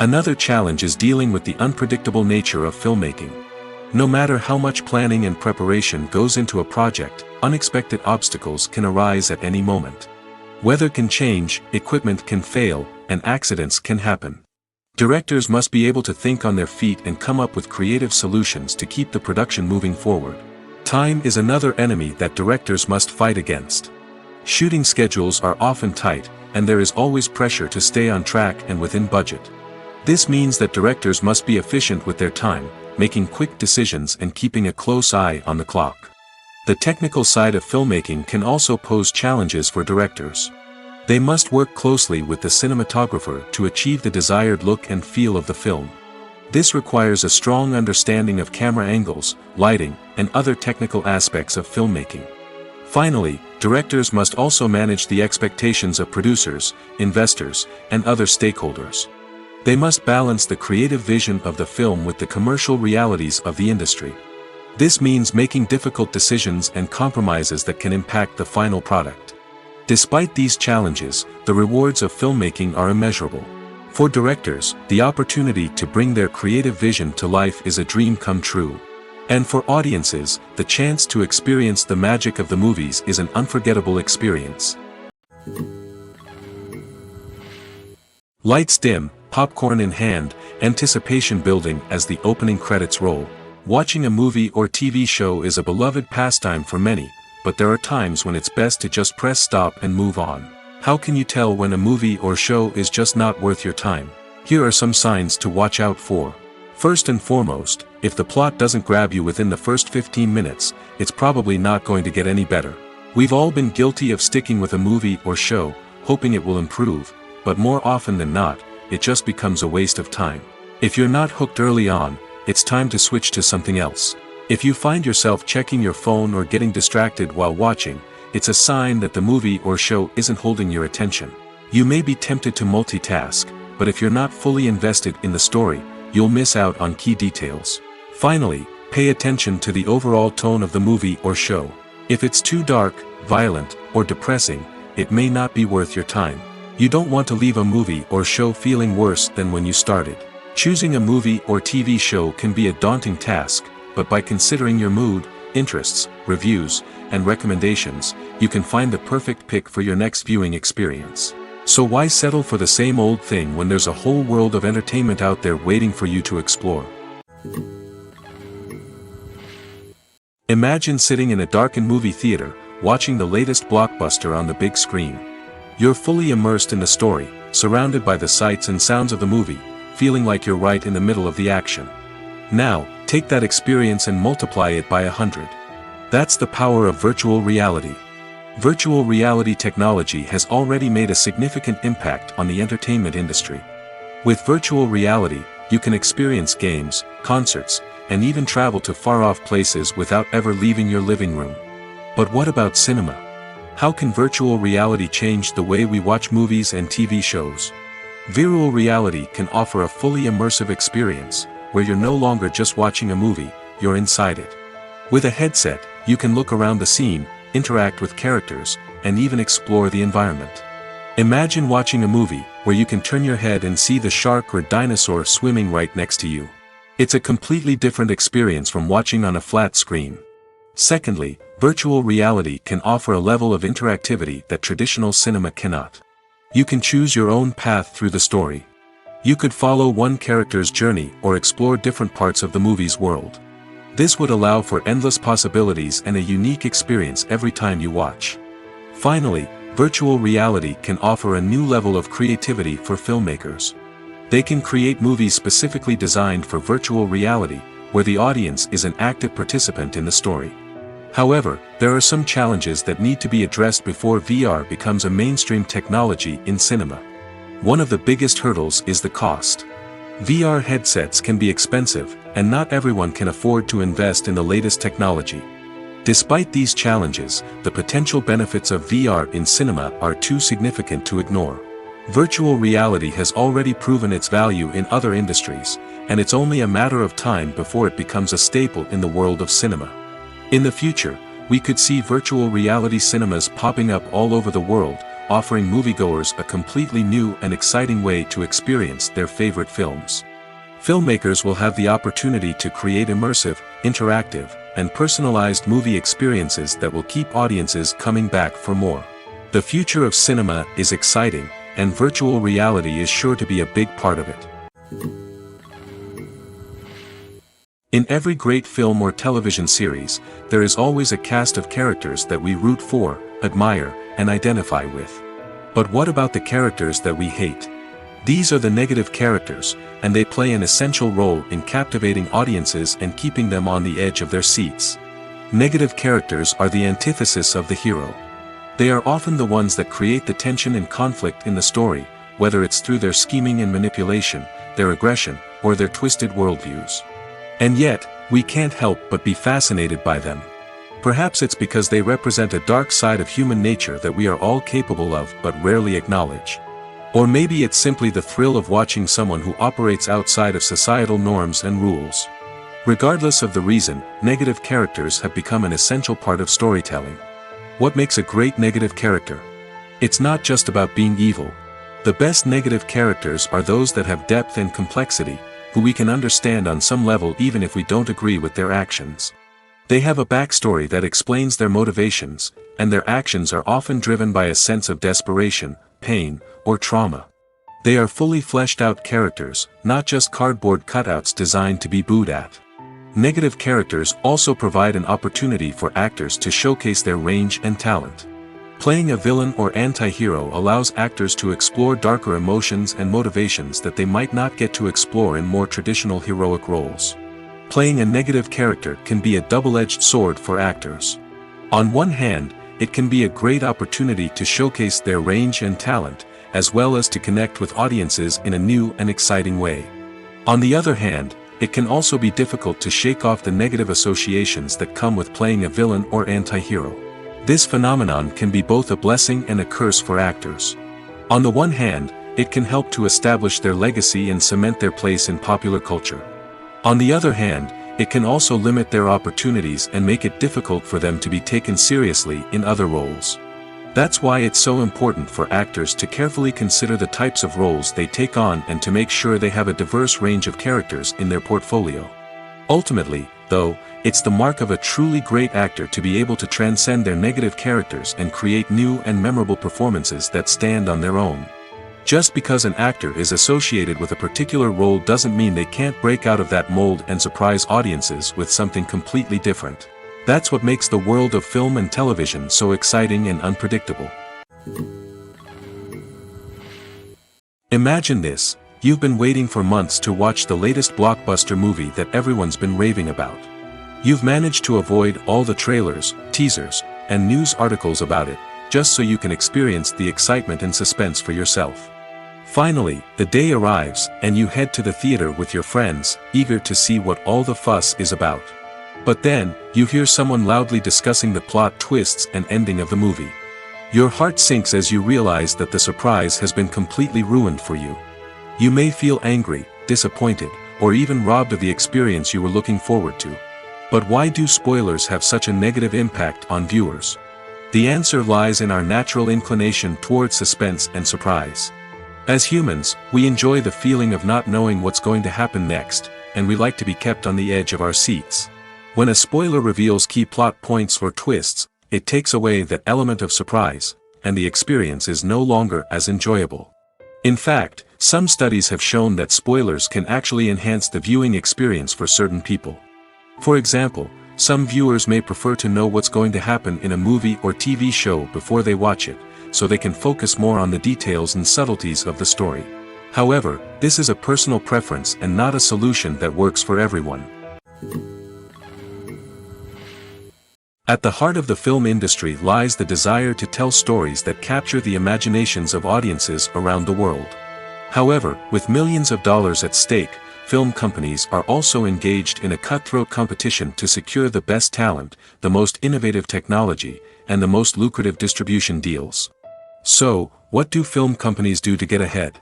Another challenge is dealing with the unpredictable nature of filmmaking. No matter how much planning and preparation goes into a project, unexpected obstacles can arise at any moment. Weather can change, equipment can fail, and accidents can happen. Directors must be able to think on their feet and come up with creative solutions to keep the production moving forward. Time is another enemy that directors must fight against. Shooting schedules are often tight, and there is always pressure to stay on track and within budget. This means that directors must be efficient with their time, making quick decisions and keeping a close eye on the clock. The technical side of filmmaking can also pose challenges for directors. They must work closely with the cinematographer to achieve the desired look and feel of the film. This requires a strong understanding of camera angles, lighting, and other technical aspects of filmmaking. Finally, directors must also manage the expectations of producers, investors, and other stakeholders. They must balance the creative vision of the film with the commercial realities of the industry. This means making difficult decisions and compromises that can impact the final product. Despite these challenges, the rewards of filmmaking are immeasurable. For directors, the opportunity to bring their creative vision to life is a dream come true. And for audiences, the chance to experience the magic of the movies is an unforgettable experience. Lights dim, popcorn in hand, anticipation building as the opening credits roll. Watching a movie or TV show is a beloved pastime for many, but there are times when it's best to just press stop and move on. How can you tell when a movie or show is just not worth your time? Here are some signs to watch out for. First and foremost, if the plot doesn't grab you within the first 15 minutes, it's probably not going to get any better. We've all been guilty of sticking with a movie or show, hoping it will improve, but more often than not, it just becomes a waste of time. If you're not hooked early on, it's time to switch to something else. If you find yourself checking your phone or getting distracted while watching, it's a sign that the movie or show isn't holding your attention. You may be tempted to multitask, but if you're not fully invested in the story, you'll miss out on key details. Finally, pay attention to the overall tone of the movie or show. If it's too dark, violent, or depressing, it may not be worth your time. You don't want to leave a movie or show feeling worse than when you started. Choosing a movie or TV show can be a daunting task, but by considering your mood, interests, reviews, and recommendations, you can find the perfect pick for your next viewing experience. So why settle for the same old thing when there's a whole world of entertainment out there waiting for you to explore? Imagine sitting in a darkened movie theater, watching the latest blockbuster on the big screen. You're fully immersed in the story, surrounded by the sights and sounds of the movie, feeling like you're right in the middle of the action. Now, take that experience and multiply it by 100. That's the power of virtual reality. Virtual reality technology has already made a significant impact on the entertainment industry. With virtual reality, you can experience games, concerts, and even travel to far-off places without ever leaving your living room. But what about cinema? How can virtual reality change the way we watch movies and TV shows? Virtual reality can offer a fully immersive experience, where you're no longer just watching a movie, you're inside it. With a headset, you can look around the scene, interact with characters, and even explore the environment. Imagine watching a movie, where you can turn your head and see the shark or dinosaur swimming right next to you. It's a completely different experience from watching on a flat screen. Secondly, virtual reality can offer a level of interactivity that traditional cinema cannot. You can choose your own path through the story. You could follow one character's journey or explore different parts of the movie's world. This would allow for endless possibilities and a unique experience every time you watch. Finally, virtual reality can offer a new level of creativity for filmmakers. They can create movies specifically designed for virtual reality, where the audience is an active participant in the story. However, there are some challenges that need to be addressed before VR becomes a mainstream technology in cinema. One of the biggest hurdles is the cost. VR headsets can be expensive, and not everyone can afford to invest in the latest technology. Despite these challenges, the potential benefits of VR in cinema are too significant to ignore. Virtual reality has already proven its value in other industries, and it's only a matter of time before it becomes a staple in the world of cinema. In the future, we could see virtual reality cinemas popping up all over the world, offering moviegoers a completely new and exciting way to experience their favorite films. Filmmakers will have the opportunity to create immersive, interactive, and personalized movie experiences that will keep audiences coming back for more. The future of cinema is exciting, and virtual reality is sure to be a big part of it. In every great film or television series, there is always a cast of characters that we root for, admire, and identify with. But what about the characters that we hate? These are the negative characters, and they play an essential role in captivating audiences and keeping them on the edge of their seats. Negative characters are the antithesis of the hero. They are often the ones that create the tension and conflict in the story, whether it's through their scheming and manipulation, their aggression, or their twisted worldviews. And yet, we can't help but be fascinated by them. Perhaps it's because they represent a dark side of human nature that we are all capable of but rarely acknowledge. Or maybe it's simply the thrill of watching someone who operates outside of societal norms and rules. Regardless of the reason, negative characters have become an essential part of storytelling. What makes a great negative character? It's not just about being evil. The best negative characters are those that have depth and complexity, who we can understand on some level even if we don't agree with their actions. They have a backstory that explains their motivations, and their actions are often driven by a sense of desperation, pain, or trauma. They are fully fleshed out characters, not just cardboard cutouts designed to be booed at. Negative characters also provide an opportunity for actors to showcase their range and talent. Playing a villain or anti-hero allows actors to explore darker emotions and motivations that they might not get to explore in more traditional heroic roles. Playing a negative character can be a double-edged sword for actors. On one hand, it can be a great opportunity to showcase their range and talent, as well as to connect with audiences in a new and exciting way. On the other hand, it can also be difficult to shake off the negative associations that come with playing a villain or anti-hero. This phenomenon can be both a blessing and a curse for actors. On the one hand, it can help to establish their legacy and cement their place in popular culture. On the other hand, it can also limit their opportunities and make it difficult for them to be taken seriously in other roles. That's why it's so important for actors to carefully consider the types of roles they take on and to make sure they have a diverse range of characters in their portfolio. Ultimately, though, it's the mark of a truly great actor to be able to transcend their negative characters and create new and memorable performances that stand on their own. Just because an actor is associated with a particular role doesn't mean they can't break out of that mold and surprise audiences with something completely different. That's what makes the world of film and television so exciting and unpredictable. Imagine this: you've been waiting for months to watch the latest blockbuster movie that everyone's been raving about. You've managed to avoid all the trailers, teasers, and news articles about it, just so you can experience the excitement and suspense for yourself. Finally, the day arrives, and you head to the theater with your friends, eager to see what all the fuss is about. But then, you hear someone loudly discussing the plot twists and ending of the movie. Your heart sinks as you realize that the surprise has been completely ruined for you. You may feel angry, disappointed, or even robbed of the experience you were looking forward to. But why do spoilers have such a negative impact on viewers? The answer lies in our natural inclination towards suspense and surprise. As humans, we enjoy the feeling of not knowing what's going to happen next, and we like to be kept on the edge of our seats. When a spoiler reveals key plot points or twists, it takes away that element of surprise, and the experience is no longer as enjoyable. In fact, some studies have shown that spoilers can actually enhance the viewing experience for certain people. For example, some viewers may prefer to know what's going to happen in a movie or TV show before they watch it, so they can focus more on the details and subtleties of the story. However, this is a personal preference and not a solution that works for everyone. At the heart of the film industry lies the desire to tell stories that capture the imaginations of audiences around the world. However, with millions of dollars at stake, film companies are also engaged in a cutthroat competition to secure the best talent, the most innovative technology, and the most lucrative distribution deals. So, What do film companies do to get ahead?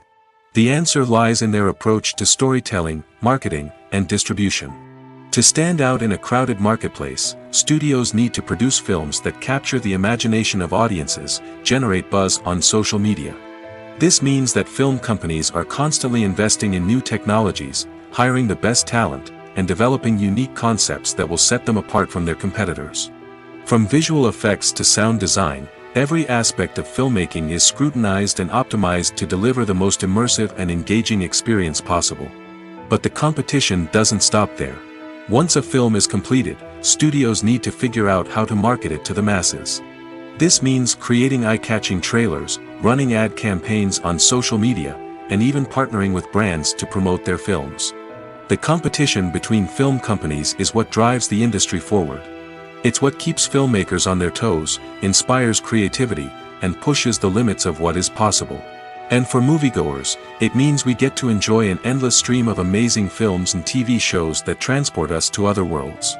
The answer lies in their approach to storytelling, marketing, and distribution. To stand out in a crowded marketplace, studios need to produce films that capture the imagination of audiences, generate buzz on social media. This means that film companies are constantly investing in new technologies, hiring the best talent, and developing unique concepts that will set them apart from their competitors. From visual effects to sound design, every aspect of filmmaking is scrutinized and optimized to deliver the most immersive and engaging experience possible. But the competition doesn't stop there. Once a film is completed, studios need to figure out how to market it to the masses. This means creating eye-catching trailers, running ad campaigns on social media, and even partnering with brands to promote their films. The competition between film companies is what drives the industry forward. It's what keeps filmmakers on their toes, inspires creativity, and pushes the limits of what is possible. And for moviegoers, it means we get to enjoy an endless stream of amazing films and TV shows that transport us to other worlds.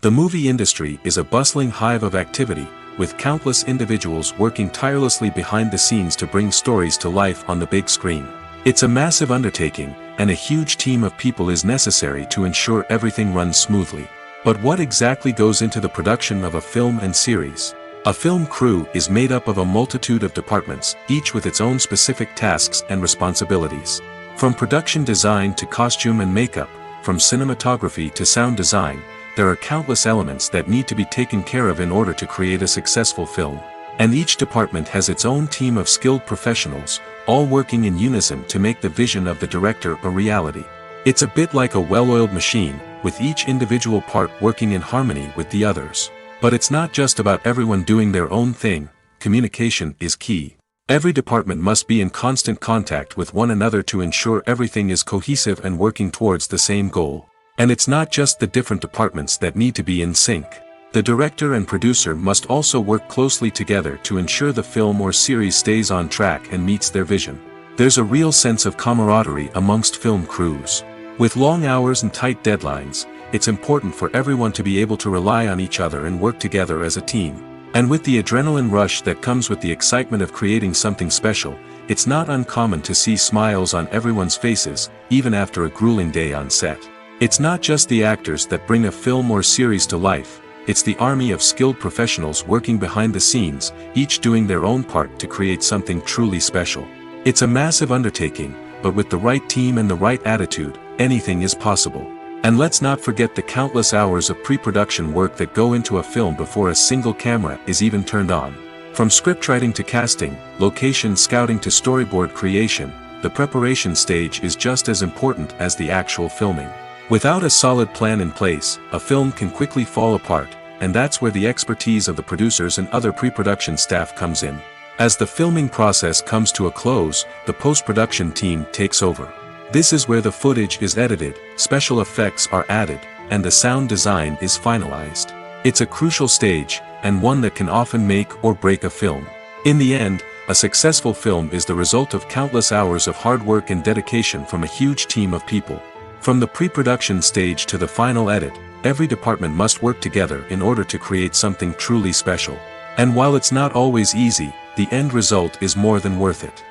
The movie industry is a bustling hive of activity, with countless individuals working tirelessly behind the scenes to bring stories to life on the big screen. It's a massive undertaking, and a huge team of people is necessary to ensure everything runs smoothly. But what exactly goes into the production of a film and series? A film crew is made up of a multitude of departments, each with its own specific tasks and responsibilities. From production design to costume and makeup, from cinematography to sound design, there are countless elements that need to be taken care of in order to create a successful film. And each department has its own team of skilled professionals, all working in unison to make the vision of the director a reality. It's a bit like a well-oiled machine, with each individual part working in harmony with the others. But it's not just about everyone doing their own thing. Communication is key. Every department must be in constant contact with one another to ensure everything is cohesive and working towards the same goal. And it's not just the different departments that need to be in sync. The director and producer must also work closely together to ensure the film or series stays on track and meets their vision. There's a real sense of camaraderie amongst film crews. With long hours and tight deadlines, it's important for everyone to be able to rely on each other and work together as a team. And with the adrenaline rush that comes with the excitement of creating something special, it's not uncommon to see smiles on everyone's faces, even after a grueling day on set. It's not just the actors that bring a film or series to life, it's the army of skilled professionals working behind the scenes, each doing their own part to create something truly special. It's a massive undertaking, but with the right team and the right attitude, anything is possible. And let's not forget the countless hours of pre-production work that go into a film before a single camera is even turned on. From scriptwriting to casting, location scouting to storyboard creation, the preparation stage is just as important as the actual filming. Without a solid plan in place, a film can quickly fall apart, and that's where the expertise of the producers and other pre-production staff comes in. As the filming process comes to a close, the post-production team takes over. This is where the footage is edited, special effects are added, and the sound design is finalized. It's a crucial stage, and one that can often make or break a film. In the end, a successful film is the result of countless hours of hard work and dedication from a huge team of people. From the pre-production stage to the final edit, every department must work together in order to create something truly special. And while it's not always easy, the end result is more than worth it.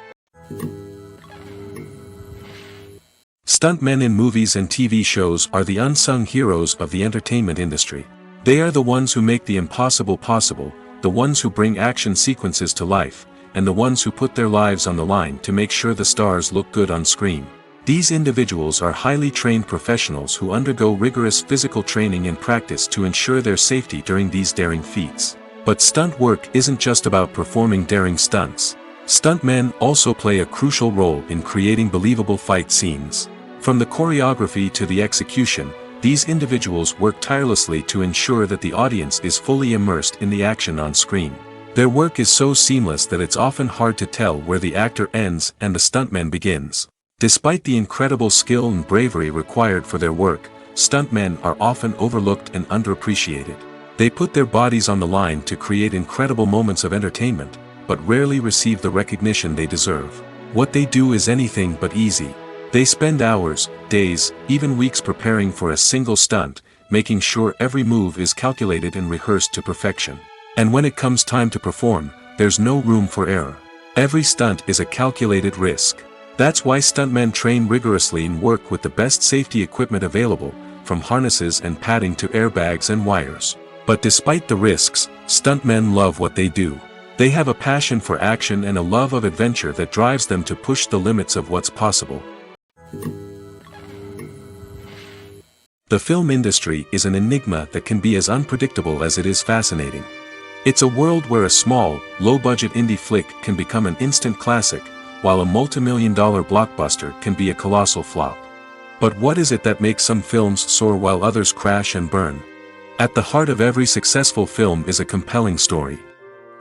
Stuntmen in movies and TV shows are the unsung heroes of the entertainment industry. They are the ones who make the impossible possible, the ones who bring action sequences to life, and the ones who put their lives on the line to make sure the stars look good on screen. These individuals are highly trained professionals who undergo rigorous physical training and practice to ensure their safety during these daring feats. But stunt work isn't just about performing daring stunts. Stuntmen also play a crucial role in creating believable fight scenes. From the choreography to the execution, these individuals work tirelessly to ensure that the audience is fully immersed in the action on screen. Their work is so seamless that it's often hard to tell where the actor ends and the stuntman begins. Despite the incredible skill and bravery required for their work, stuntmen are often overlooked and underappreciated. They put their bodies on the line to create incredible moments of entertainment, but rarely receive the recognition they deserve. What they do is anything but easy. They spend hours, days, even weeks preparing for a single stunt, making sure every move is calculated and rehearsed to perfection. And when it comes time to perform, there's no room for error. Every stunt is a calculated risk. That's why stuntmen train rigorously and work with the best safety equipment available, from harnesses and padding to airbags and wires. But despite the risks, stuntmen love what they do. They have a passion for action and a love of adventure that drives them to push the limits of what's possible. The film industry is an enigma that can be as unpredictable as it is fascinating. It's a world where a small, low-budget indie flick can become an instant classic, while a multi-million-dollar blockbuster can be a colossal flop. But what is it that makes some films soar while others crash and burn? At the heart of every successful film is a compelling story.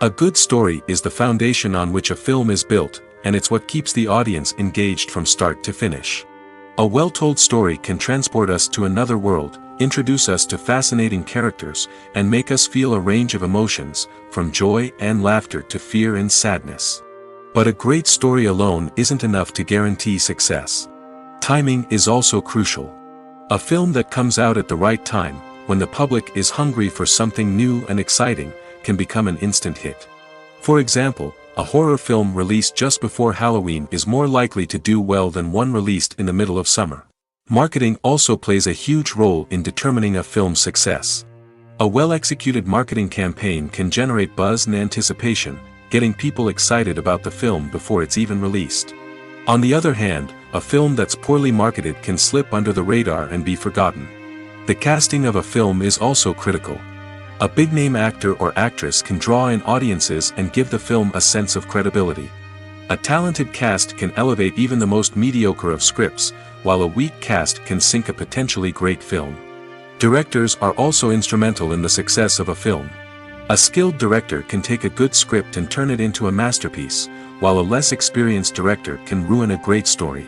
A good story is the foundation on which a film is built, and it's what keeps the audience engaged from start to finish. A well-told story can transport us to another world, introduce us to fascinating characters, and make us feel a range of emotions, from joy and laughter to fear and sadness. But a great story alone isn't enough to guarantee success. Timing is also crucial. A film that comes out at the right time, when the public is hungry for something new and exciting, can become an instant hit. For example, a horror film released just before Halloween is more likely to do well than one released in the middle of summer. Marketing also plays a huge role in determining a film's success. A well-executed marketing campaign can generate buzz and anticipation, getting people excited about the film before it's even released. On the other hand, a film that's poorly marketed can slip under the radar and be forgotten. The casting of a film is also critical. A big-name actor or actress can draw in audiences and give the film a sense of credibility. A talented cast can elevate even the most mediocre of scripts, while a weak cast can sink a potentially great film. Directors are also instrumental in the success of a film. A skilled director can take a good script and turn it into a masterpiece, while a less experienced director can ruin a great story.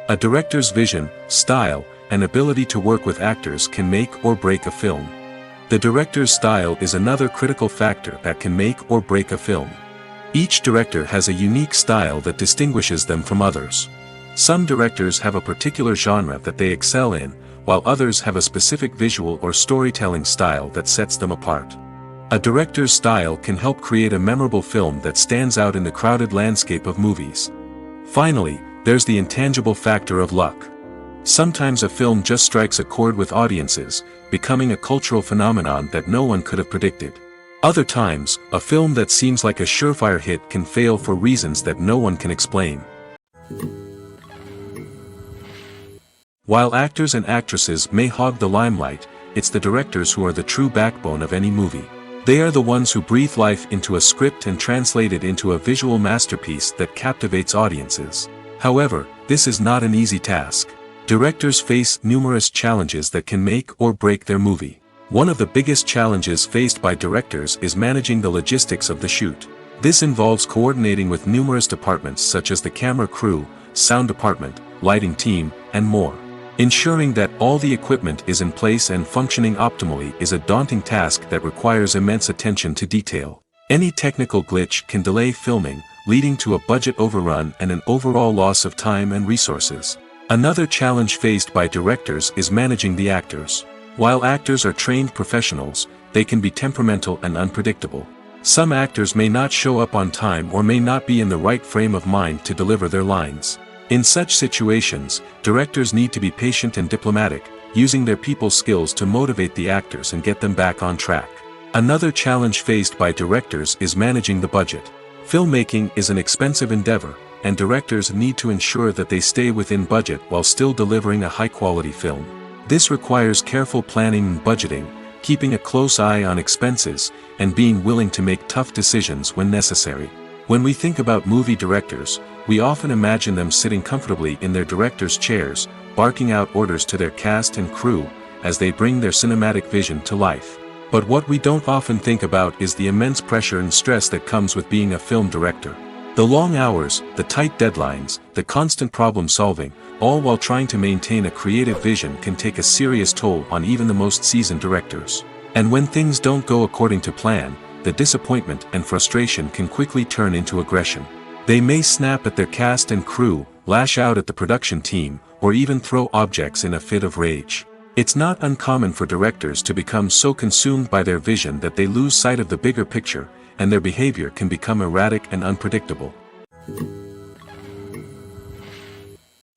A director's vision, style, and ability to work with actors can make or break a film. The director's style is another critical factor that can make or break a film. Each director has a unique style that distinguishes them from others. Some directors have a particular genre that they excel in, while others have a specific visual or storytelling style that sets them apart. A director's style can help create a memorable film that stands out in the crowded landscape of movies. Finally, there's the intangible factor of luck. Sometimes a film just strikes a chord with audiences, becoming a cultural phenomenon that no one could have predicted. Other times, a film that seems like a surefire hit can fail for reasons that no one can explain. While actors and actresses may hog the limelight, it's the directors who are the true backbone of any movie. They are the ones who breathe life into a script and translate it into a visual masterpiece that captivates audiences. However, this is not an easy task. Directors face numerous challenges that can make or break their movie. One of the biggest challenges faced by directors is managing the logistics of the shoot. This involves coordinating with numerous departments such as the camera crew, sound department, lighting team, and more. Ensuring that all the equipment is in place and functioning optimally is a daunting task that requires immense attention to detail. Any technical glitch can delay filming, leading to a budget overrun and an overall loss of time and resources. Another challenge faced by directors is managing the actors. While actors are trained professionals, they can be temperamental and unpredictable. Some actors may not show up on time or may not be in the right frame of mind to deliver their lines. In such situations, directors need to be patient and diplomatic, using their people skills to motivate the actors and get them back on track. Another challenge faced by directors is managing the budget. Filmmaking is an expensive endeavor, and directors need to ensure that they stay within budget while still delivering a high-quality film. This requires careful planning and budgeting, keeping a close eye on expenses, and being willing to make tough decisions when necessary. When we think about movie directors, we often imagine them sitting comfortably in their director's chairs, barking out orders to their cast and crew, as they bring their cinematic vision to life. But what we don't often think about is the immense pressure and stress that comes with being a film director. The long hours, the tight deadlines, the constant problem-solving, all while trying to maintain a creative vision can take a serious toll on even the most seasoned directors. And when things don't go according to plan, the disappointment and frustration can quickly turn into aggression. They may snap at their cast and crew, lash out at the production team, or even throw objects in a fit of rage. It's not uncommon for directors to become so consumed by their vision that they lose sight of the bigger picture, and their behavior can become erratic and unpredictable.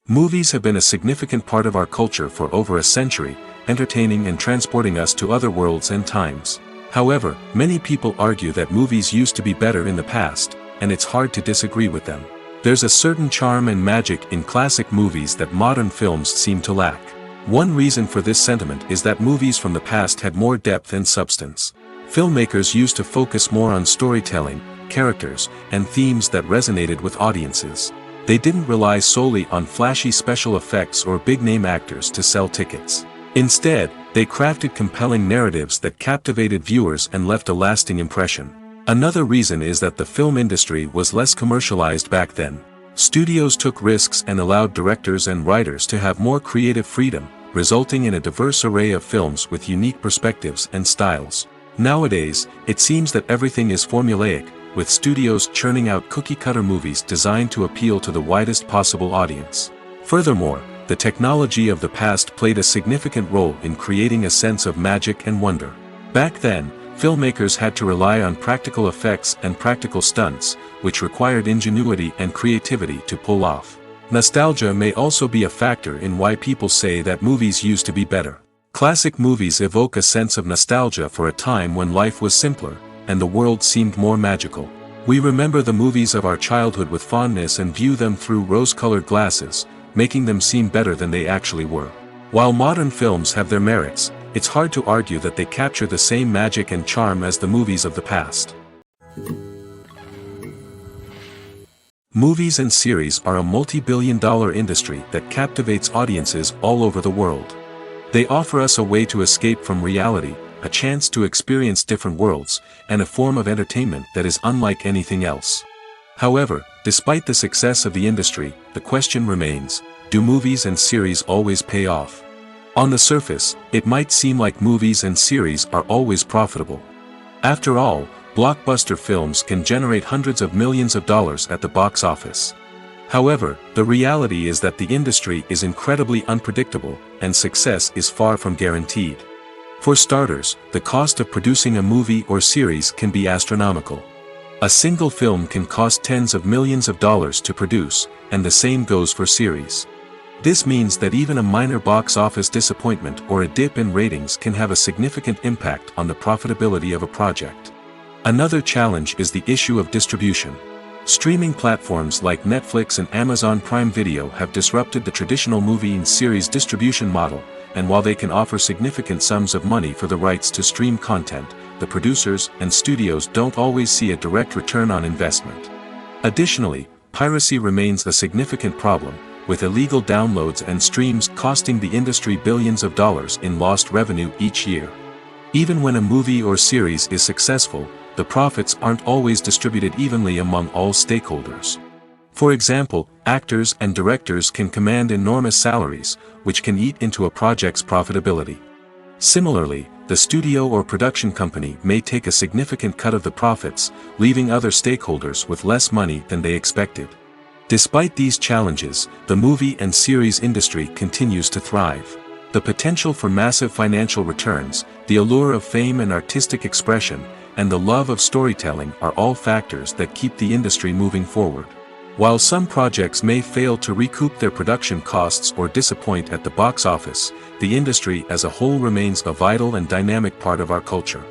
Movies have been a significant part of our culture for over a century, entertaining and transporting us to other worlds and times. However, many people argue that movies used to be better in the past, and it's hard to disagree with them. There's a certain charm and magic in classic movies that modern films seem to lack. One reason for this sentiment is that movies from the past had more depth and substance. Filmmakers used to focus more on storytelling, characters, and themes that resonated with audiences. They didn't rely solely on flashy special effects or big-name actors to sell tickets. Instead, they crafted compelling narratives that captivated viewers and left a lasting impression. Another reason is that the film industry was less commercialized back then. Studios took risks and allowed directors and writers to have more creative freedom, resulting in a diverse array of films with unique perspectives and styles. Nowadays, it seems that everything is formulaic, with studios churning out cookie-cutter movies designed to appeal to the widest possible audience. Furthermore, the technology of the past played a significant role in creating a sense of magic and wonder. Back then, filmmakers had to rely on practical effects and practical stunts, which required ingenuity and creativity to pull off. Nostalgia may also be a factor in why people say that movies used to be better. Classic movies evoke a sense of nostalgia for a time when life was simpler, and the world seemed more magical. We remember the movies of our childhood with fondness and view them through rose-colored glasses, making them seem better than they actually were. While modern films have their merits, it's hard to argue that they capture the same magic and charm as the movies of the past. Movies and series are a multi-billion-dollar industry that captivates audiences all over the world. They offer us a way to escape from reality, a chance to experience different worlds, and a form of entertainment that is unlike anything else. However, despite the success of the industry, the question remains, do movies and series always pay off? On the surface, it might seem like movies and series are always profitable. After all, blockbuster films can generate hundreds of millions of dollars at the box office. However, the reality is that the industry is incredibly unpredictable, and success is far from guaranteed. For starters, the cost of producing a movie or series can be astronomical. A single film can cost tens of millions of dollars to produce, and the same goes for series. This means that even a minor box office disappointment or a dip in ratings can have a significant impact on the profitability of a project. Another challenge is the issue of distribution. Streaming platforms like Netflix and Amazon Prime Video have disrupted the traditional movie and series distribution model, and while they can offer significant sums of money for the rights to stream content, the producers and studios don't always see a direct return on investment. Additionally, piracy remains a significant problem, with illegal downloads and streams costing the industry billions of dollars in lost revenue each year. Even when a movie or series is successful, the profits aren't always distributed evenly among all stakeholders. For example, actors and directors can command enormous salaries, which can eat into a project's profitability. Similarly, the studio or production company may take a significant cut of the profits, leaving other stakeholders with less money than they expected. Despite these challenges, the movie and series industry continues to thrive. The potential for massive financial returns, the allure of fame and artistic expression, and the love of storytelling are all factors that keep the industry moving forward. While some projects may fail to recoup their production costs or disappoint at the box office, the industry as a whole remains a vital and dynamic part of our culture.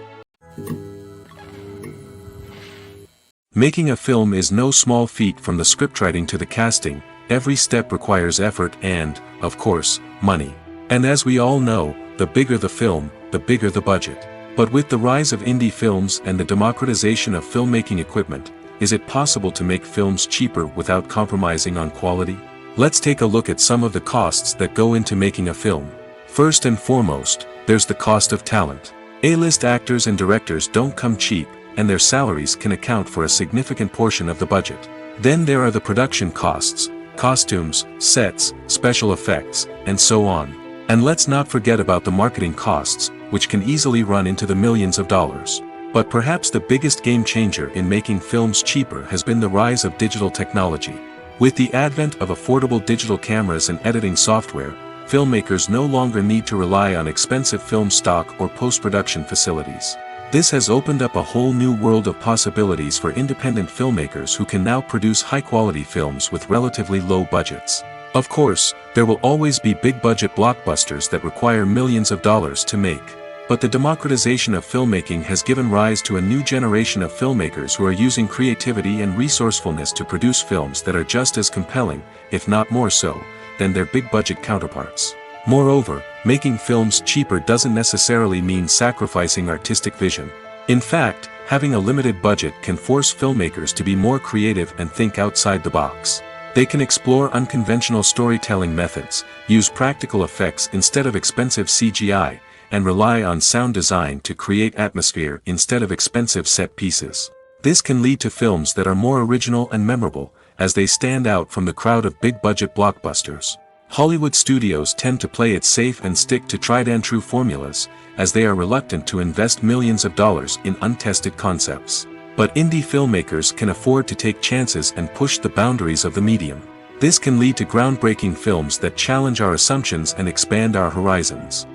Making a film is no small feat. From the scriptwriting to the casting, every step requires effort and, of course, money. And as we all know, the bigger the film, the bigger the budget. But with the rise of indie films and the democratization of filmmaking equipment, is it possible to make films cheaper without compromising on quality? Let's take a look at some of the costs that go into making a film. First and foremost, there's the cost of talent. A-list actors and directors don't come cheap, and their salaries can account for a significant portion of the budget. Then there are the production costs, costumes, sets, special effects, and so on. And let's not forget about the marketing costs, which can easily run into the millions of dollars. But perhaps the biggest game changer in making films cheaper has been the rise of digital technology. With the advent of affordable digital cameras and editing software, filmmakers no longer need to rely on expensive film stock or post-production facilities. This has opened up a whole new world of possibilities for independent filmmakers who can now produce high-quality films with relatively low budgets. Of course, there will always be big-budget blockbusters that require millions of dollars to make. But the democratization of filmmaking has given rise to a new generation of filmmakers who are using creativity and resourcefulness to produce films that are just as compelling, if not more so, than their big-budget counterparts. Moreover, making films cheaper doesn't necessarily mean sacrificing artistic vision. In fact, having a limited budget can force filmmakers to be more creative and think outside the box. They can explore unconventional storytelling methods, use practical effects instead of expensive CGI, and rely on sound design to create atmosphere instead of expensive set pieces. This can lead to films that are more original and memorable, as they stand out from the crowd of big-budget blockbusters. Hollywood studios tend to play it safe and stick to tried-and-true formulas, as they are reluctant to invest millions of dollars in untested concepts. But indie filmmakers can afford to take chances and push the boundaries of the medium. This can lead to groundbreaking films that challenge our assumptions and expand our horizons.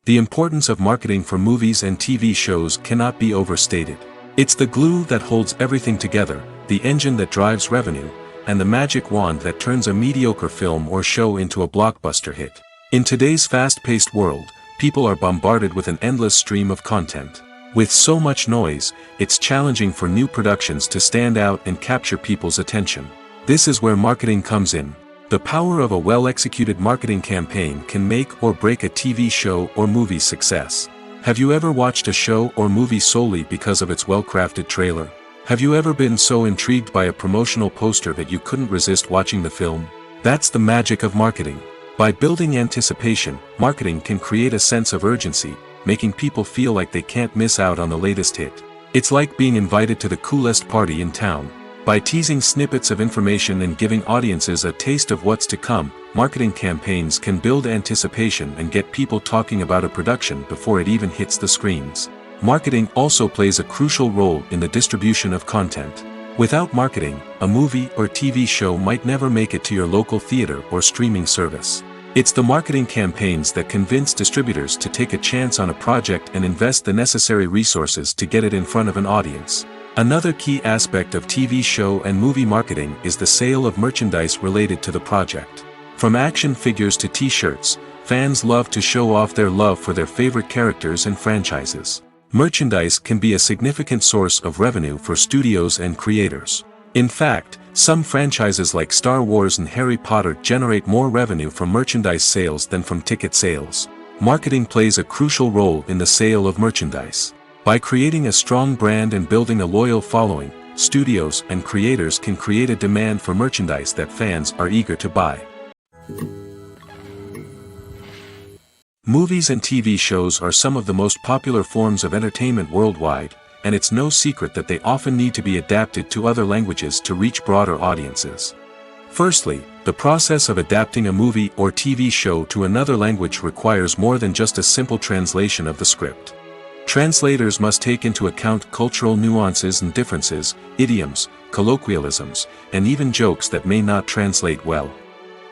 The importance of marketing for movies and TV shows cannot be overstated. It's the glue that holds everything together, the engine that drives revenue, and the magic wand that turns a mediocre film or show into a blockbuster hit. In today's fast-paced world, people are bombarded with an endless stream of content. With so much noise, it's challenging for new productions to stand out and capture people's attention. This is where marketing comes in. The power of a well-executed marketing campaign can make or break a TV show or movie's success. Have you ever watched a show or movie solely because of its well-crafted trailer? Have you ever been so intrigued by a promotional poster that you couldn't resist watching the film? That's the magic of marketing. By building anticipation, marketing can create a sense of urgency, making people feel like they can't miss out on the latest hit. It's like being invited to the coolest party in town. By teasing snippets of information and giving audiences a taste of what's to come, marketing campaigns can build anticipation and get people talking about a production before it even hits the screens. Marketing also plays a crucial role in the distribution of content. Without marketing, a movie or TV show might never make it to your local theater or streaming service. It's the marketing campaigns that convince distributors to take a chance on a project and invest the necessary resources to get it in front of an audience. Another key aspect of TV show and movie marketing is the sale of merchandise related to the project. From action figures to t-shirts, fans love to show off their love for their favorite characters and franchises. Merchandise can be a significant source of revenue for studios and creators. In fact, some franchises like Star Wars and Harry Potter generate more revenue from merchandise sales than from ticket sales. Marketing plays a crucial role in the sale of merchandise. By creating a strong brand and building a loyal following, studios and creators can create a demand for merchandise that fans are eager to buy. Movies and TV shows are some of the most popular forms of entertainment worldwide, and it's no secret that they often need to be adapted to other languages to reach broader audiences. Firstly, the process of adapting a movie or TV show to another language requires more than just a simple translation of the script. Translators must take into account cultural nuances and differences, idioms, colloquialisms, and even jokes that may not translate well.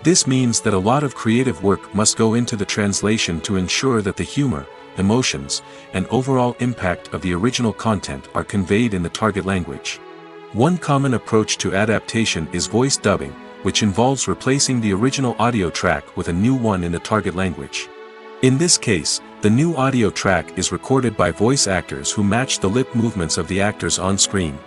This means that a lot of creative work must go into the translation to ensure that the humor, emotions, and overall impact of the original content are conveyed in the target language. One common approach to adaptation is voice dubbing, which involves replacing the original audio track with a new one in the target language. In this case, the new audio track is recorded by voice actors who match the lip movements of the actors on screen.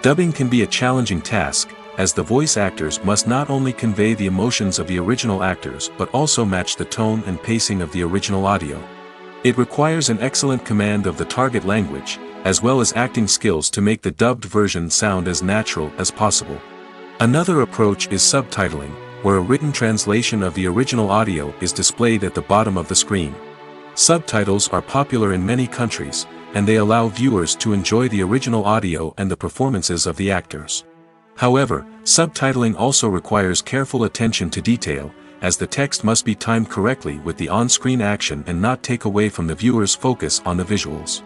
Dubbing can be a challenging task, as the voice actors must not only convey the emotions of the original actors but also match the tone and pacing of the original audio. It requires an excellent command of the target language, as well as acting skills to make the dubbed version sound as natural as possible. Another approach is subtitling, where a written translation of the original audio is displayed at the bottom of the screen. Subtitles are popular in many countries, and they allow viewers to enjoy the original audio and the performances of the actors. However, subtitling also requires careful attention to detail, as the text must be timed correctly with the on-screen action and not take away from the viewer's focus on the visuals.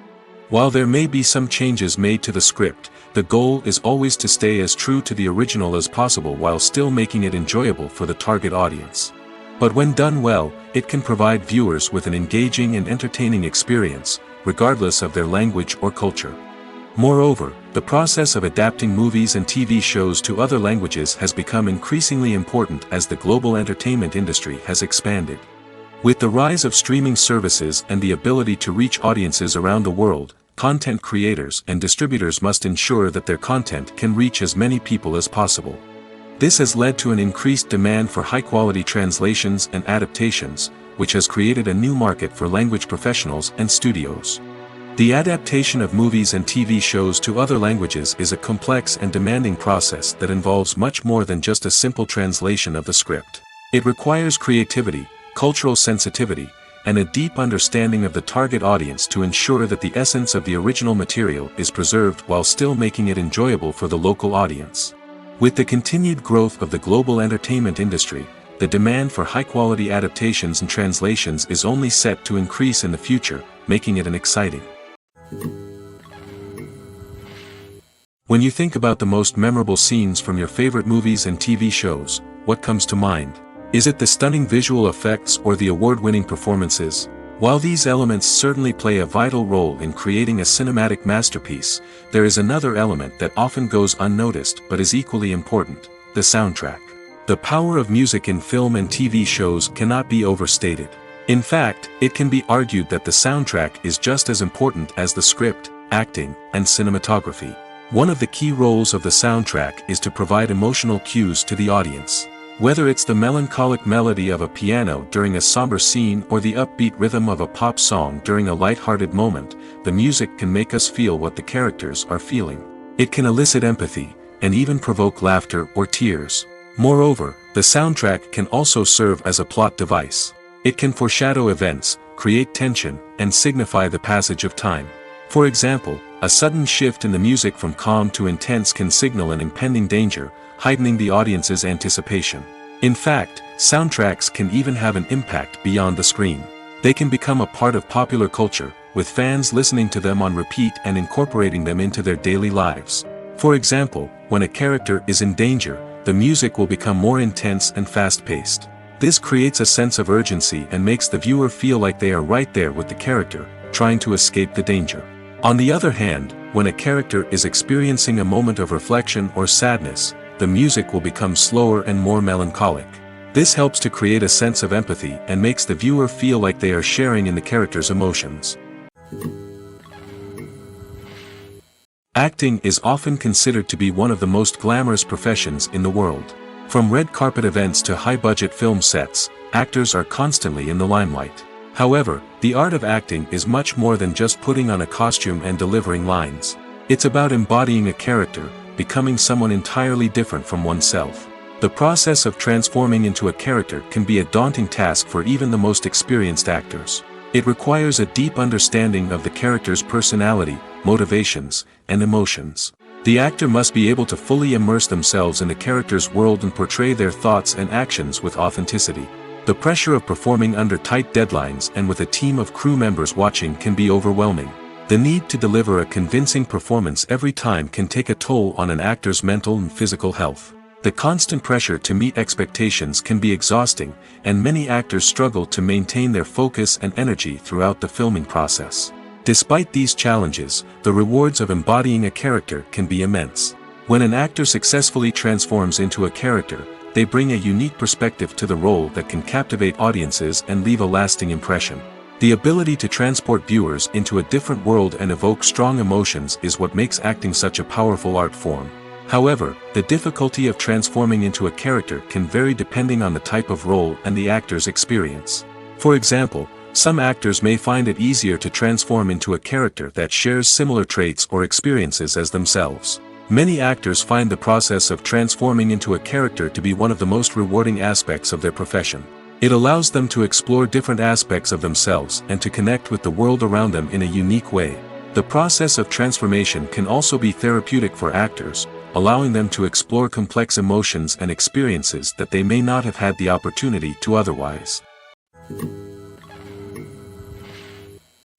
While there may be some changes made to the script, the goal is always to stay as true to the original as possible while still making it enjoyable for the target audience. But when done well, it can provide viewers with an engaging and entertaining experience, regardless of their language or culture. Moreover, the process of adapting movies and TV shows to other languages has become increasingly important as the global entertainment industry has expanded. With the rise of streaming services and the ability to reach audiences around the world, content creators and distributors must ensure that their content can reach as many people as possible. This has led to an increased demand for high-quality translations and adaptations, which has created a new market for language professionals and studios. The adaptation of movies and TV shows to other languages is a complex and demanding process that involves much more than just a simple translation of the script. It requires creativity, cultural sensitivity, and a deep understanding of the target audience to ensure that the essence of the original material is preserved while still making it enjoyable for the local audience. With the continued growth of the global entertainment industry, the demand for high-quality adaptations and translations is only set to increase in the future, making it an exciting. When you think about the most memorable scenes from your favorite movies and TV shows, what comes to mind? Is it the stunning visual effects or the award-winning performances? While these elements certainly play a vital role in creating a cinematic masterpiece, there is another element that often goes unnoticed but is equally important: the soundtrack. The power of music in film and TV shows cannot be overstated. In fact, it can be argued that the soundtrack is just as important as the script, acting, and cinematography. One of the key roles of the soundtrack is to provide emotional cues to the audience. Whether it's the melancholic melody of a piano during a somber scene or the upbeat rhythm of a pop song during a light-hearted moment, the music can make us feel what the characters are feeling. It can elicit empathy, and even provoke laughter or tears. Moreover, the soundtrack can also serve as a plot device. It can foreshadow events, create tension, and signify the passage of time. For example, a sudden shift in the music from calm to intense can signal an impending danger, heightening the audience's anticipation. In fact, soundtracks can even have an impact beyond the screen. They can become a part of popular culture, with fans listening to them on repeat and incorporating them into their daily lives. For example, when a character is in danger, the music will become more intense and fast-paced. This creates a sense of urgency and makes the viewer feel like they are right there with the character, trying to escape the danger. On the other hand, when a character is experiencing a moment of reflection or sadness, the music will become slower and more melancholic. This helps to create a sense of empathy and makes the viewer feel like they are sharing in the character's emotions. Acting is often considered to be one of the most glamorous professions in the world. From red carpet events to high-budget film sets, actors are constantly in the limelight. However, the art of acting is much more than just putting on a costume and delivering lines. It's about embodying a character, becoming someone entirely different from oneself. The process of transforming into a character can be a daunting task for even the most experienced actors. It requires a deep understanding of the character's personality, motivations, and emotions. The actor must be able to fully immerse themselves in the character's world and portray their thoughts and actions with authenticity. The pressure of performing under tight deadlines and with a team of crew members watching can be overwhelming. The need to deliver a convincing performance every time can take a toll on an actor's mental and physical health. The constant pressure to meet expectations can be exhausting, and many actors struggle to maintain their focus and energy throughout the filming process. Despite these challenges, the rewards of embodying a character can be immense. When an actor successfully transforms into a character, they bring a unique perspective to the role that can captivate audiences and leave a lasting impression. The ability to transport viewers into a different world and evoke strong emotions is what makes acting such a powerful art form. However, the difficulty of transforming into a character can vary depending on the type of role and the actor's experience. For example, some actors may find it easier to transform into a character that shares similar traits or experiences as themselves. Many actors find the process of transforming into a character to be one of the most rewarding aspects of their profession. It allows them to explore different aspects of themselves and to connect with the world around them in a unique way. The process of transformation can also be therapeutic for actors, allowing them to explore complex emotions and experiences that they may not have had the opportunity to otherwise.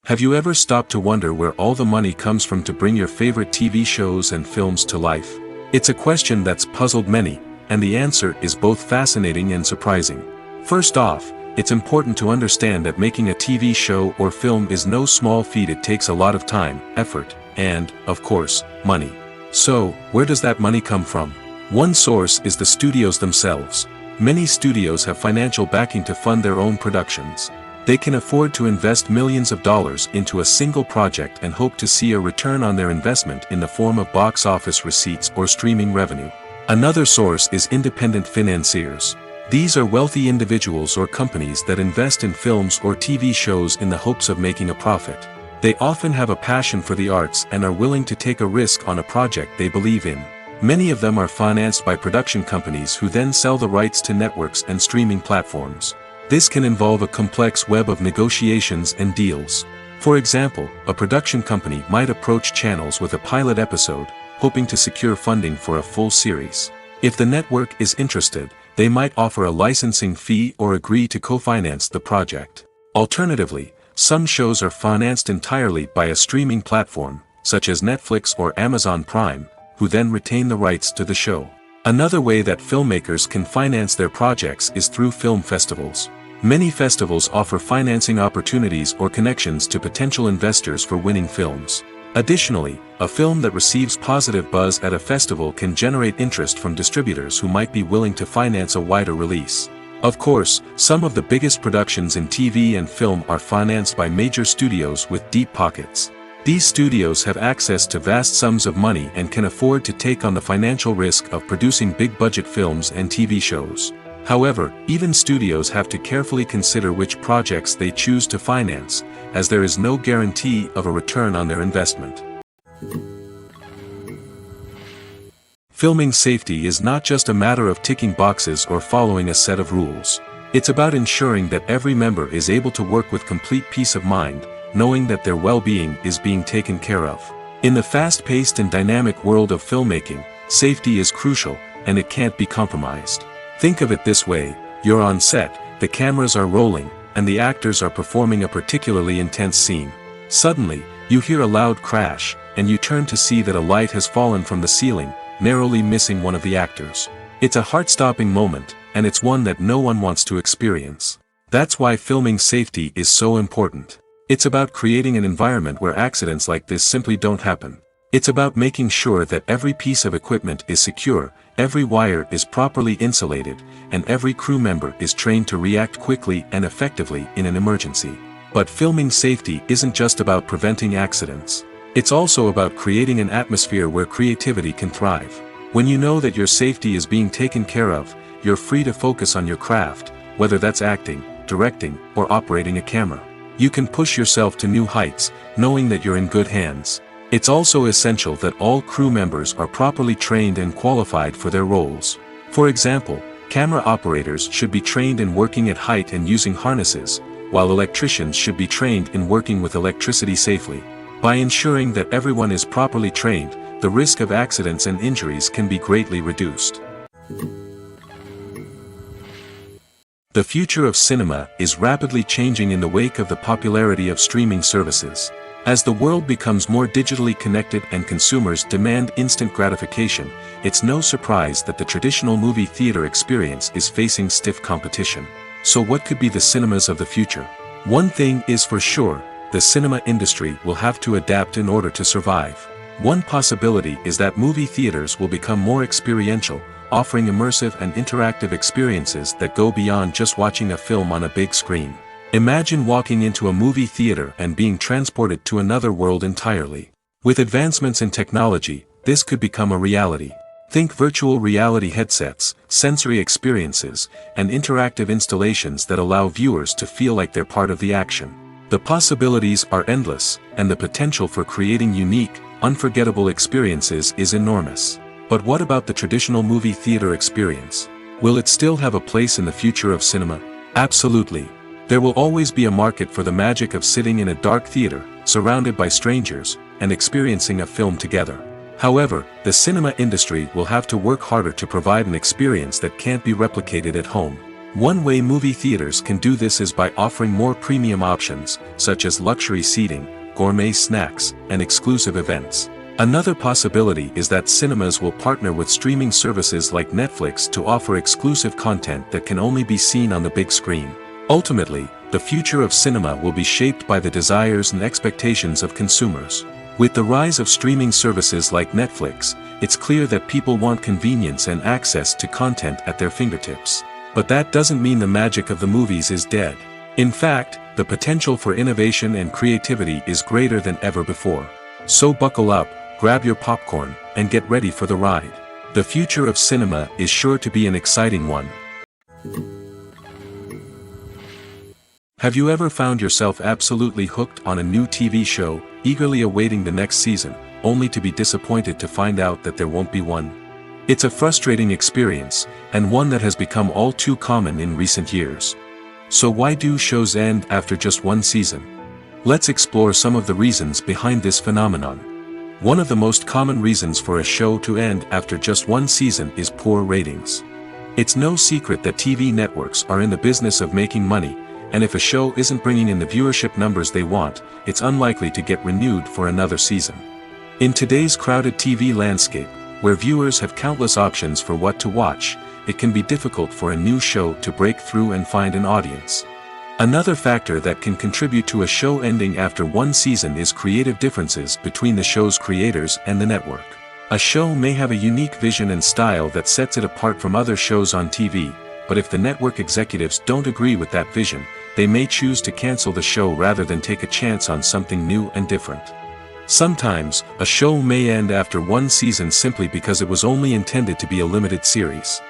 Have you ever stopped to wonder where all the money comes from to bring your favorite TV shows and films to life? It's a question that's puzzled many, and the answer is both fascinating and surprising. First off, it's important to understand that making a TV show or film is no small feat. It takes a lot of time, effort, and, of course, money. So, where does that money come from? One source is the studios themselves. Many studios have financial backing to fund their own productions. They can afford to invest millions of dollars into a single project and hope to see a return on their investment in the form of box office receipts or streaming revenue. Another source is independent financiers. These are wealthy individuals or companies that invest in films or TV shows in the hopes of making a profit. They often have a passion for the arts and are willing to take a risk on a project they believe in. Many of them are financed by production companies who then sell the rights to networks and streaming platforms. This can involve a complex web of negotiations and deals. For example, a production company might approach channels with a pilot episode, hoping to secure funding for a full series. If the network is interested, they might offer a licensing fee or agree to co-finance the project. Alternatively, some shows are financed entirely by a streaming platform, such as Netflix or Amazon Prime, who then retain the rights to the show. Another way that filmmakers can finance their projects is through film festivals. Many festivals offer financing opportunities or connections to potential investors for winning films. Additionally, a film that receives positive buzz at a festival can generate interest from distributors who might be willing to finance a wider release. Of course, some of the biggest productions in TV and film are financed by major studios with deep pockets. These studios have access to vast sums of money and can afford to take on the financial risk of producing big-budget films and TV shows. However, even studios have to carefully consider which projects they choose to finance, as there is no guarantee of a return on their investment. Filming safety is not just a matter of ticking boxes or following a set of rules. It's about ensuring that every member is able to work with complete peace of mind, knowing that their well-being is being taken care of. In the fast-paced and dynamic world of filmmaking, safety is crucial, and it can't be compromised. Think of it this way: you're on set, the cameras are rolling, and the actors are performing a particularly intense scene. Suddenly, you hear a loud crash, and you turn to see that a light has fallen from the ceiling, narrowly missing one of the actors. It's a heart-stopping moment, and it's one that no one wants to experience. That's why filming safety is so important. It's about creating an environment where accidents like this simply don't happen. It's about making sure that every piece of equipment is secure, every wire is properly insulated, and every crew member is trained to react quickly and effectively in an emergency. But filming safety isn't just about preventing accidents. It's also about creating an atmosphere where creativity can thrive. When you know that your safety is being taken care of, you're free to focus on your craft, whether that's acting, directing, or operating a camera. You can push yourself to new heights, knowing that you're in good hands. It's also essential that all crew members are properly trained and qualified for their roles. For example, camera operators should be trained in working at height and using harnesses, while electricians should be trained in working with electricity safely. By ensuring that everyone is properly trained, the risk of accidents and injuries can be greatly reduced. The future of cinema is rapidly changing in the wake of the popularity of streaming services. As the world becomes more digitally connected and consumers demand instant gratification, it's no surprise that the traditional movie theater experience is facing stiff competition. So what could be the cinemas of the future? One thing is for sure: the cinema industry will have to adapt in order to survive. One possibility is that movie theaters will become more experiential, offering immersive and interactive experiences that go beyond just watching a film on a big screen. Imagine walking into a movie theater and being transported to another world entirely. With advancements in technology, this could become a reality. Think virtual reality headsets, sensory experiences, and interactive installations that allow viewers to feel like they're part of the action. The possibilities are endless, and the potential for creating unique, unforgettable experiences is enormous. But what about the traditional movie theater experience? Will it still have a place in the future of cinema? Absolutely. There will always be a market for the magic of sitting in a dark theater, surrounded by strangers, and experiencing a film together. However, the cinema industry will have to work harder to provide an experience that can't be replicated at home. One way movie theaters can do this is by offering more premium options, such as luxury seating, gourmet snacks, and exclusive events. Another possibility is that cinemas will partner with streaming services like Netflix to offer exclusive content that can only be seen on the big screen. Ultimately, the future of cinema will be shaped by the desires and expectations of consumers. With the rise of streaming services like Netflix, it's clear that people want convenience and access to content at their fingertips. But that doesn't mean the magic of the movies is dead. In fact, the potential for innovation and creativity is greater than ever before. So buckle up, grab your popcorn, and get ready for the ride. The future of cinema is sure to be an exciting one. Have you ever found yourself absolutely hooked on a new TV show, eagerly awaiting the next season, only to be disappointed to find out that there won't be one? It's a frustrating experience, and one that has become all too common in recent years. So why do shows end after just one season? Let's explore some of the reasons behind this phenomenon. One of the most common reasons for a show to end after just one season is poor ratings. It's no secret that TV networks are in the business of making money, and if a show isn't bringing in the viewership numbers they want, it's unlikely to get renewed for another season. In today's crowded TV landscape, where viewers have countless options for what to watch, it can be difficult for a new show to break through and find an audience. Another factor that can contribute to a show ending after one season is creative differences between the show's creators and the network. A show may have a unique vision and style that sets it apart from other shows on TV, but if the network executives don't agree with that vision, they may choose to cancel the show rather than take a chance on something new and different. Sometimes, a show may end after one season simply because it was only intended to be a limited series.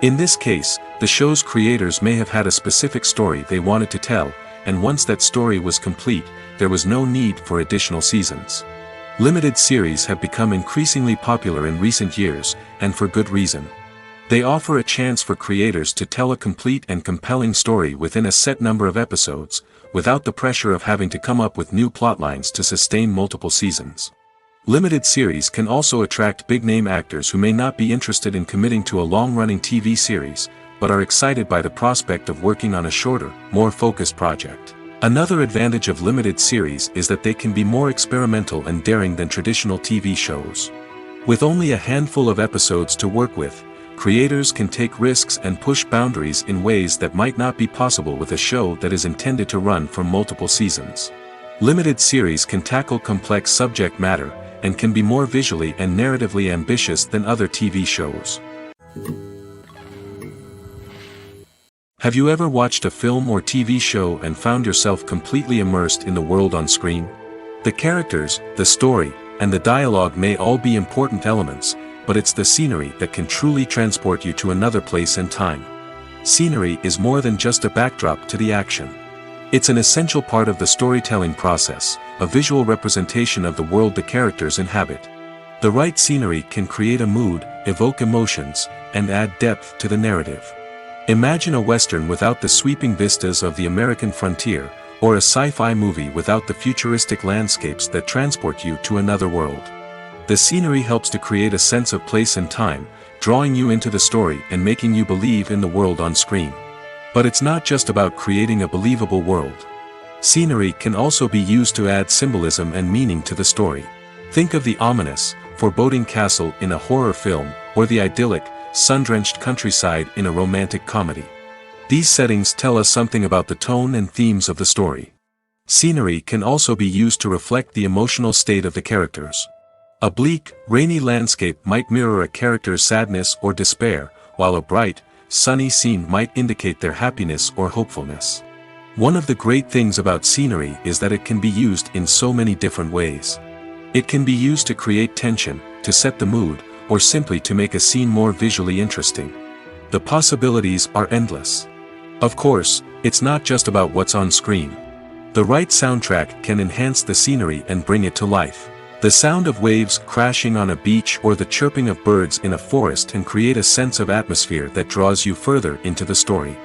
In this case, the show's creators may have had a specific story they wanted to tell, and once that story was complete, there was no need for additional seasons. Limited series have become increasingly popular in recent years, and for good reason. They offer a chance for creators to tell a complete and compelling story within a set number of episodes, without the pressure of having to come up with new plotlines to sustain multiple seasons. Limited series can also attract big-name actors who may not be interested in committing to a long-running TV series, but are excited by the prospect of working on a shorter, more focused project. Another advantage of limited series is that they can be more experimental and daring than traditional TV shows. With only a handful of episodes to work with, creators can take risks and push boundaries in ways that might not be possible with a show that is intended to run for multiple seasons. Limited series can tackle complex subject matter, and can be more visually and narratively ambitious than other TV shows. Have you ever watched a film or TV show and found yourself completely immersed in the world on screen? The characters, the story, and the dialogue may all be important elements, but it's the scenery that can truly transport you to another place and time. Scenery is more than just a backdrop to the action. It's an essential part of the storytelling process, a visual representation of the world the characters inhabit. The right scenery can create a mood, evoke emotions, and add depth to the narrative. Imagine a Western without the sweeping vistas of the American frontier, or a sci-fi movie without the futuristic landscapes that transport you to another world. The scenery helps to create a sense of place and time, drawing you into the story and making you believe in the world on screen. But it's not just about creating a believable world. Scenery can also be used to add symbolism and meaning to the story. Think of the ominous, foreboding castle in a horror film, or the idyllic, sun-drenched countryside in a romantic comedy. These settings tell us something about the tone and themes of the story. Scenery can also be used to reflect the emotional state of the characters. A bleak, rainy landscape might mirror a character's sadness or despair, while a bright, sunny scene might indicate their happiness or hopefulness. One of the great things about scenery is that it can be used in so many different ways. It can be used to create tension, to set the mood, or simply to make a scene more visually interesting. The possibilities are endless. Of course, it's not just about what's on screen. The right soundtrack can enhance the scenery and bring it to life. The sound of waves crashing on a beach or the chirping of birds in a forest can create a sense of atmosphere that draws you further into the story.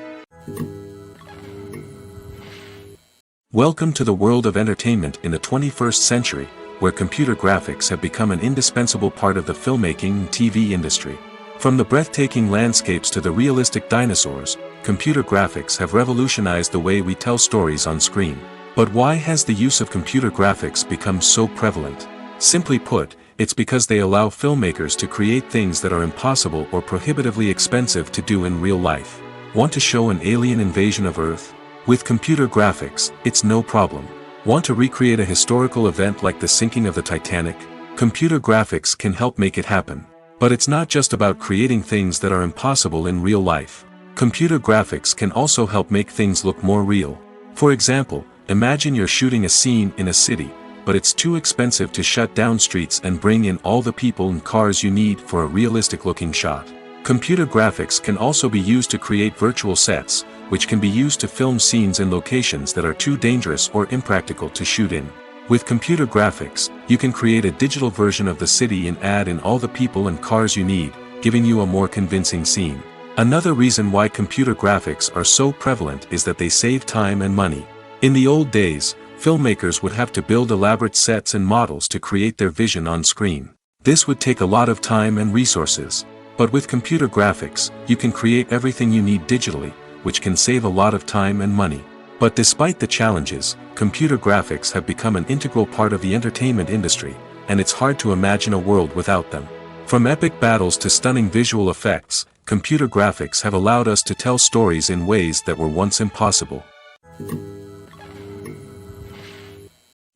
Welcome to the world of entertainment in the 21st century, where computer graphics have become an indispensable part of the filmmaking and TV industry. From the breathtaking landscapes to the realistic dinosaurs, computer graphics have revolutionized the way we tell stories on screen. But why has the use of computer graphics become so prevalent? Simply put, it's because they allow filmmakers to create things that are impossible or prohibitively expensive to do in real life. Want to show an alien invasion of Earth? With computer graphics, it's no problem. Want to recreate a historical event like the sinking of the Titanic? Computer graphics can help make it happen. But it's not just about creating things that are impossible in real life. Computer graphics can also help make things look more real. For example, imagine you're shooting a scene in a city, but it's too expensive to shut down streets and bring in all the people and cars you need for a realistic-looking shot. Computer graphics can also be used to create virtual sets, which can be used to film scenes in locations that are too dangerous or impractical to shoot in. With computer graphics, you can create a digital version of the city and add in all the people and cars you need, giving you a more convincing scene. Another reason why computer graphics are so prevalent is that they save time and money. In the old days, filmmakers would have to build elaborate sets and models to create their vision on screen. This would take a lot of time and resources. But with computer graphics, you can create everything you need digitally, which can save a lot of time and money. But despite the challenges, computer graphics have become an integral part of the entertainment industry, and it's hard to imagine a world without them. From epic battles to stunning visual effects, computer graphics have allowed us to tell stories in ways that were once impossible.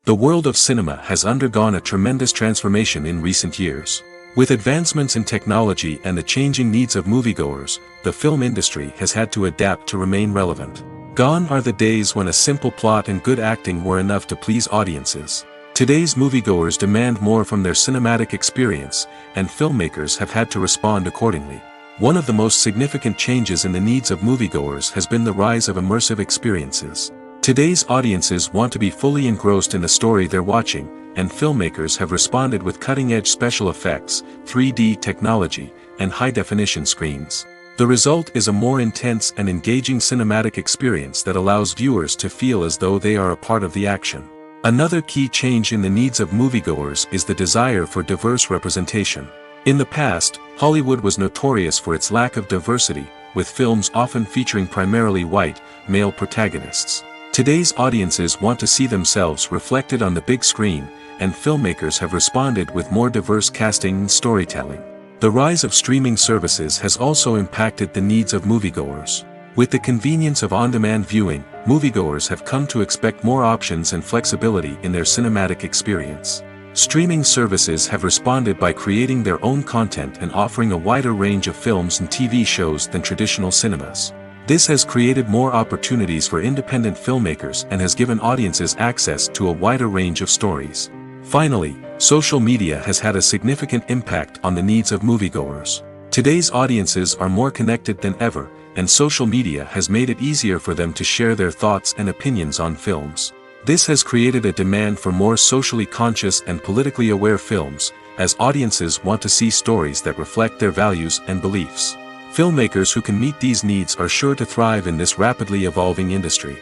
The world of cinema has undergone a tremendous transformation in recent years. With advancements in technology and the changing needs of moviegoers, the film industry has had to adapt to remain relevant. Gone are the days when a simple plot and good acting were enough to please audiences. Today's moviegoers demand more from their cinematic experience, and filmmakers have had to respond accordingly. One of the most significant changes in the needs of moviegoers has been the rise of immersive experiences. Today's audiences want to be fully engrossed in the story they're watching, and filmmakers have responded with cutting-edge special effects, 3D technology, and high-definition screens. The result is a more intense and engaging cinematic experience that allows viewers to feel as though they are a part of the action. Another key change in the needs of moviegoers is the desire for diverse representation. In the past, Hollywood was notorious for its lack of diversity, with films often featuring primarily white, male protagonists. Today's audiences want to see themselves reflected on the big screen, and filmmakers have responded with more diverse casting and storytelling. The rise of streaming services has also impacted the needs of moviegoers. With the convenience of on-demand viewing, moviegoers have come to expect more options and flexibility in their cinematic experience. Streaming services have responded by creating their own content and offering a wider range of films and TV shows than traditional cinemas. This has created more opportunities for independent filmmakers and has given audiences access to a wider range of stories. Finally, social media has had a significant impact on the needs of moviegoers. Today's audiences are more connected than ever, and social media has made it easier for them to share their thoughts and opinions on films. This has created a demand for more socially conscious and politically aware films, as audiences want to see stories that reflect their values and beliefs. Filmmakers who can meet these needs are sure to thrive in this rapidly evolving industry.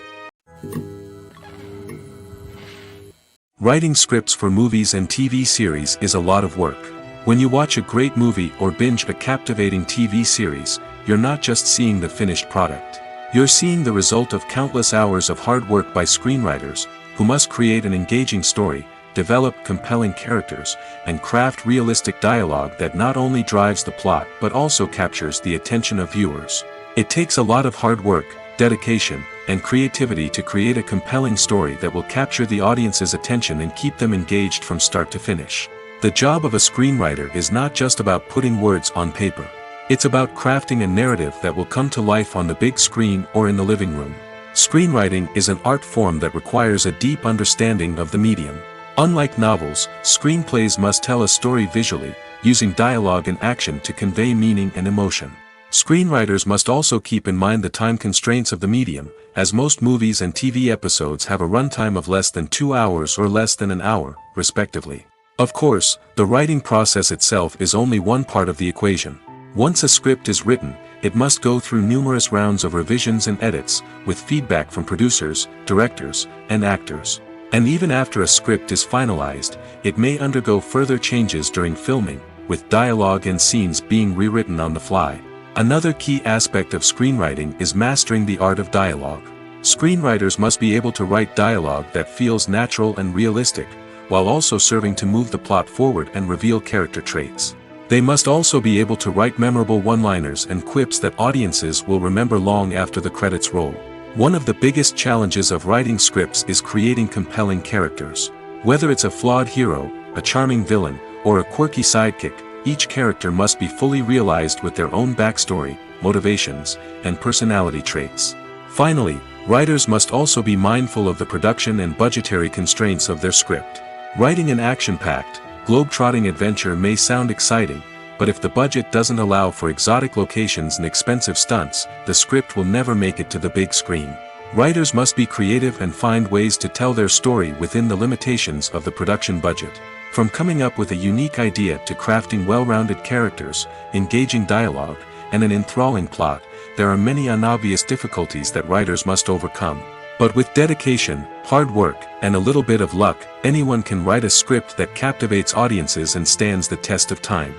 Writing scripts for movies and TV series is a lot of work. When you watch a great movie or binge a captivating TV series, you're not just seeing the finished product. You're seeing the result of countless hours of hard work by screenwriters, who must create an engaging story, develop compelling characters, and craft realistic dialogue that not only drives the plot but also captures the attention of viewers. It takes a lot of hard work, dedication, and creativity to create a compelling story that will capture the audience's attention and keep them engaged from start to finish. The job of a screenwriter is not just about putting words on paper. It's about crafting a narrative that will come to life on the big screen or in the living room. Screenwriting is an art form that requires a deep understanding of the medium. Unlike novels, screenplays must tell a story visually, using dialogue and action to convey meaning and emotion. Screenwriters must also keep in mind the time constraints of the medium, as most movies and TV episodes have a runtime of less than 2 hours or less than an hour, respectively. Of course, the writing process itself is only one part of the equation. Once a script is written, it must go through numerous rounds of revisions and edits, with feedback from producers, directors, and actors. And even after a script is finalized, it may undergo further changes during filming, with dialogue and scenes being rewritten on the fly. Another key aspect of screenwriting is mastering the art of dialogue. Screenwriters must be able to write dialogue that feels natural and realistic, while also serving to move the plot forward and reveal character traits. They must also be able to write memorable one-liners and quips that audiences will remember long after the credits roll. One of the biggest challenges of writing scripts is creating compelling characters. Whether it's a flawed hero, a charming villain, or a quirky sidekick, each character must be fully realized with their own backstory, motivations, and personality traits. Finally, writers must also be mindful of the production and budgetary constraints of their script. Writing an action-packed, globe-trotting adventure may sound exciting, but if the budget doesn't allow for exotic locations and expensive stunts, the script will never make it to the big screen. Writers must be creative and find ways to tell their story within the limitations of the production budget. From coming up with a unique idea to crafting well-rounded characters, engaging dialogue, and an enthralling plot, there are many unobvious difficulties that writers must overcome. But with dedication, hard work, and a little bit of luck, anyone can write a script that captivates audiences and stands the test of time.